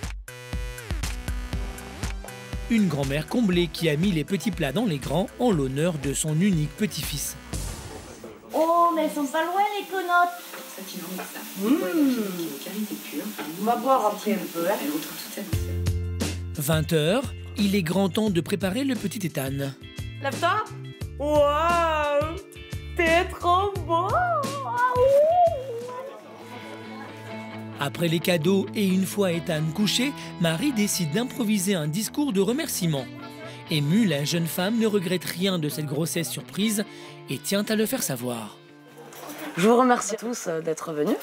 Une grand-mère comblée qui a mis les petits plats dans les grands en l'honneur de son unique petit-fils. Oh, mais elles sont pas loin les conottes. On va boire après un peu. 20h, il est grand temps de préparer le petit Ethan. Lève-toi. Waouh, t'es trop beau. Après les cadeaux et une fois Ethan couché, Marie décide d'improviser un discours de remerciement. Émue, la jeune femme ne regrette rien de cette grossesse surprise et tient à le faire savoir. Je vous remercie tous d'être venus.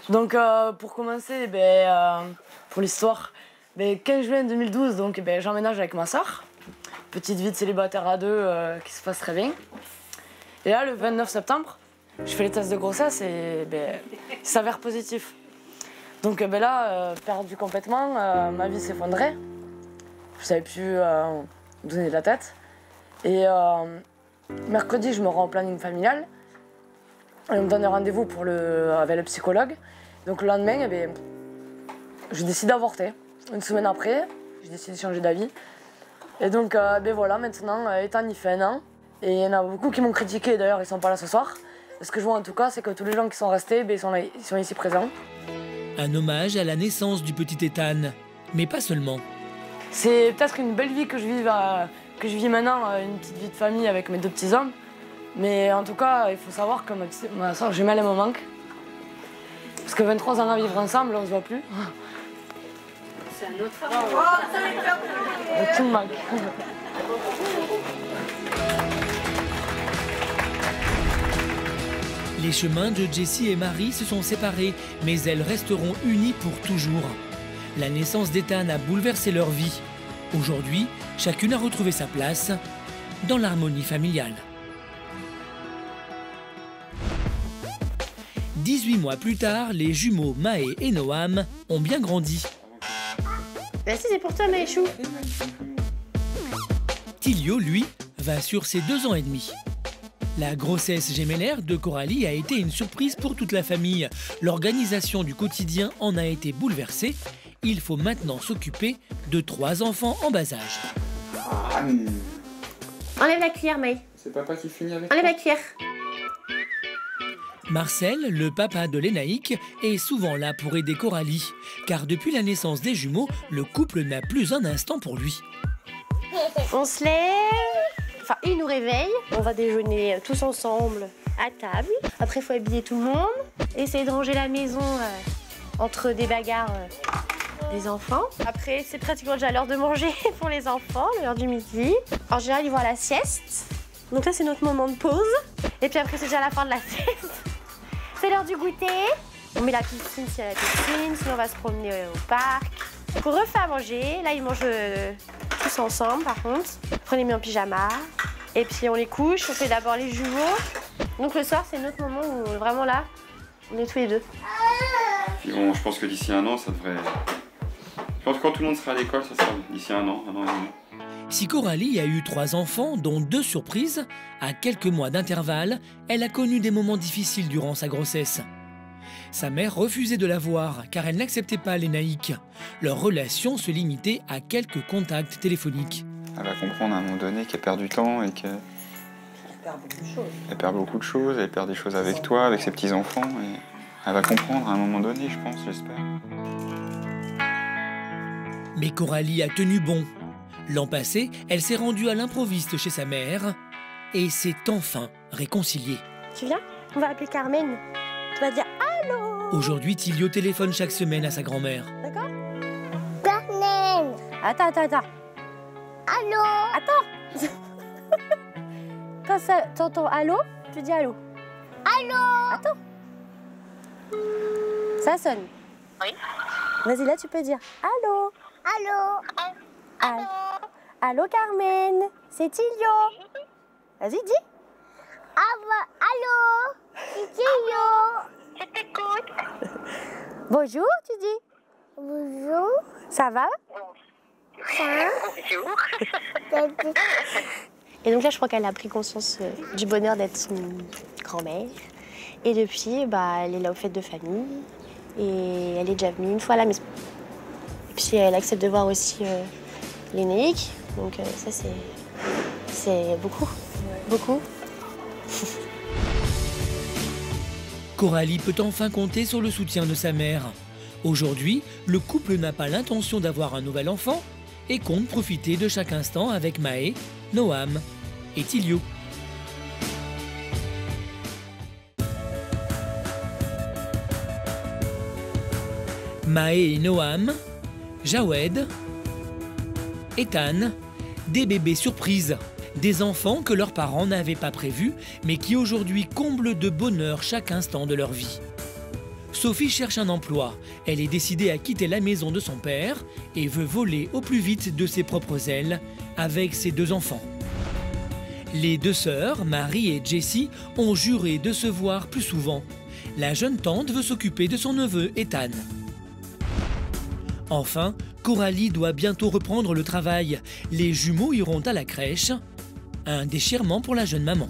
Donc pour commencer, pour l'histoire, 15 juin 2012, j'emménage avec ma soeur. Petite vie de célibataire à 2 qui se passe très bien. Et là, le 29 septembre, je fais les tests de grossesse et il s'avère positif. Donc perdu complètement, ma vie s'effondrait. Je ne savais plus où donner de la tête. Et mercredi, je me rends en planning familial. On me donne un rendez-vous avec le psychologue. Donc le lendemain, je décide d'avorter. Une semaine après, je décide de changer d'avis. Et donc voilà, maintenant, Ethan il fait 1 an. Et il y en a beaucoup qui m'ont critiqué, d'ailleurs ils ne sont pas là ce soir. Et ce que je vois en tout cas, c'est que tous les gens qui sont restés, ils sont ici présents. Un hommage à la naissance du petit Ethan, mais pas seulement. C'est peut-être une belle vie que je vis maintenant, une petite vie de famille avec mes 2 petits hommes. Mais en tout cas, il faut savoir que ma soeur jumelle, elle me manque. Parce que 23 ans à vivre ensemble, on se voit plus. C'est un autre amour. Tout me manque. Les chemins de Jessie et Marie se sont séparés, mais elles resteront unies pour toujours. La naissance d'Ethan a bouleversé leur vie. Aujourd'hui, chacune a retrouvé sa place dans l'harmonie familiale. 18 mois plus tard, les jumeaux Maë et Noam ont bien grandi. Merci, c'est pour toi, Maëchou. Tilio, lui, va sur ses 2 ans et demi. La grossesse gémellaire de Coralie a été une surprise pour toute la famille. L'organisation du quotidien en a été bouleversée. Il faut maintenant s'occuper de 3 enfants en bas âge. Enlève la cuillère, Maë. C'est papa qui finit avec Enlève la cuillère. Marcel, le papa de Lénaïque, est souvent là pour aider Coralie. Car depuis la naissance des jumeaux, le couple n'a plus un instant pour lui. On se lève, enfin il nous réveille, on va déjeuner tous ensemble à table. Après il faut habiller tout le monde, essayer de ranger la maison entre des bagarres des enfants. Après c'est pratiquement déjà l'heure de manger pour les enfants, l'heure du midi. En général ils vont à la sieste, donc là c'est notre moment de pause. Et puis après c'est déjà la fin de la sieste. C'est l'heure du goûter. On met la piscine s'il y a la piscine, sinon on va se promener au parc. Donc on refait à manger, là ils mangent tous ensemble par contre. Après on les met en pyjama, et puis on les couche, on fait d'abord les jumeaux. Donc le soir c'est notre moment où vraiment là, on est tous les 2. Puis bon, je pense que d'ici 1 an ça devrait... Je pense que quand tout le monde sera à l'école, ça sera d'ici 1 an, 1 an et demi. Si Coralie a eu 3 enfants, dont 2 surprises, à quelques mois d'intervalle, elle a connu des moments difficiles durant sa grossesse. Sa mère refusait de la voir car elle n'acceptait pas Lénaïque. Leur relation se limitait à quelques contacts téléphoniques. Elle va comprendre à un moment donné qu'elle perd du temps et qu'elle perd beaucoup de choses. Elle perd beaucoup de choses, elle perd des choses avec toi, avec ses petits-enfants. Et elle va comprendre à un moment donné, je pense, j'espère. Mais Coralie a tenu bon. L'an passé, elle s'est rendue à l'improviste chez sa mère et s'est enfin réconciliée. Tu viens? On va appeler Carmen. Tu vas dire allô. Aujourd'hui, Tilio téléphone chaque semaine à sa grand-mère. D'accord? Carmen. Attends. Allô. Attends. Quand ça t'entends allô, tu dis allô. Allô. Attends. Ça sonne. Oui. Vas-y, là tu peux dire allô. Allô. Allô Carmen, c'est Tilio. Vas-y, dis. Allô, c'est Tilio. Je t'écoute. Bonjour, tu dis. Bonjour. Ça va? Bonjour. Et donc là, je crois qu'elle a pris conscience du bonheur d'être son grand-mère. Et depuis, elle est là aux fêtes de famille. Et elle est déjà venue une fois à la maison. Et puis elle accepte de voir aussi Lénéique. Donc ça, c'est beaucoup. Beaucoup. Coralie peut enfin compter sur le soutien de sa mère. Aujourd'hui, le couple n'a pas l'intention d'avoir un nouvel enfant et compte profiter de chaque instant avec Maë, Noam et Tilio. Maë et Noam, Jawed, Ethan, des bébés surprises, des enfants que leurs parents n'avaient pas prévus, mais qui aujourd'hui comblent de bonheur chaque instant de leur vie. Sophie cherche un emploi. Elle est décidée à quitter la maison de son père et veut voler au plus vite de ses propres ailes avec ses 2 enfants. Les 2 sœurs, Marie et Jessie, ont juré de se voir plus souvent. La jeune tante veut s'occuper de son neveu Ethan. Enfin, Coralie doit bientôt reprendre le travail. Les jumeaux iront à la crèche. Un déchirement pour la jeune maman.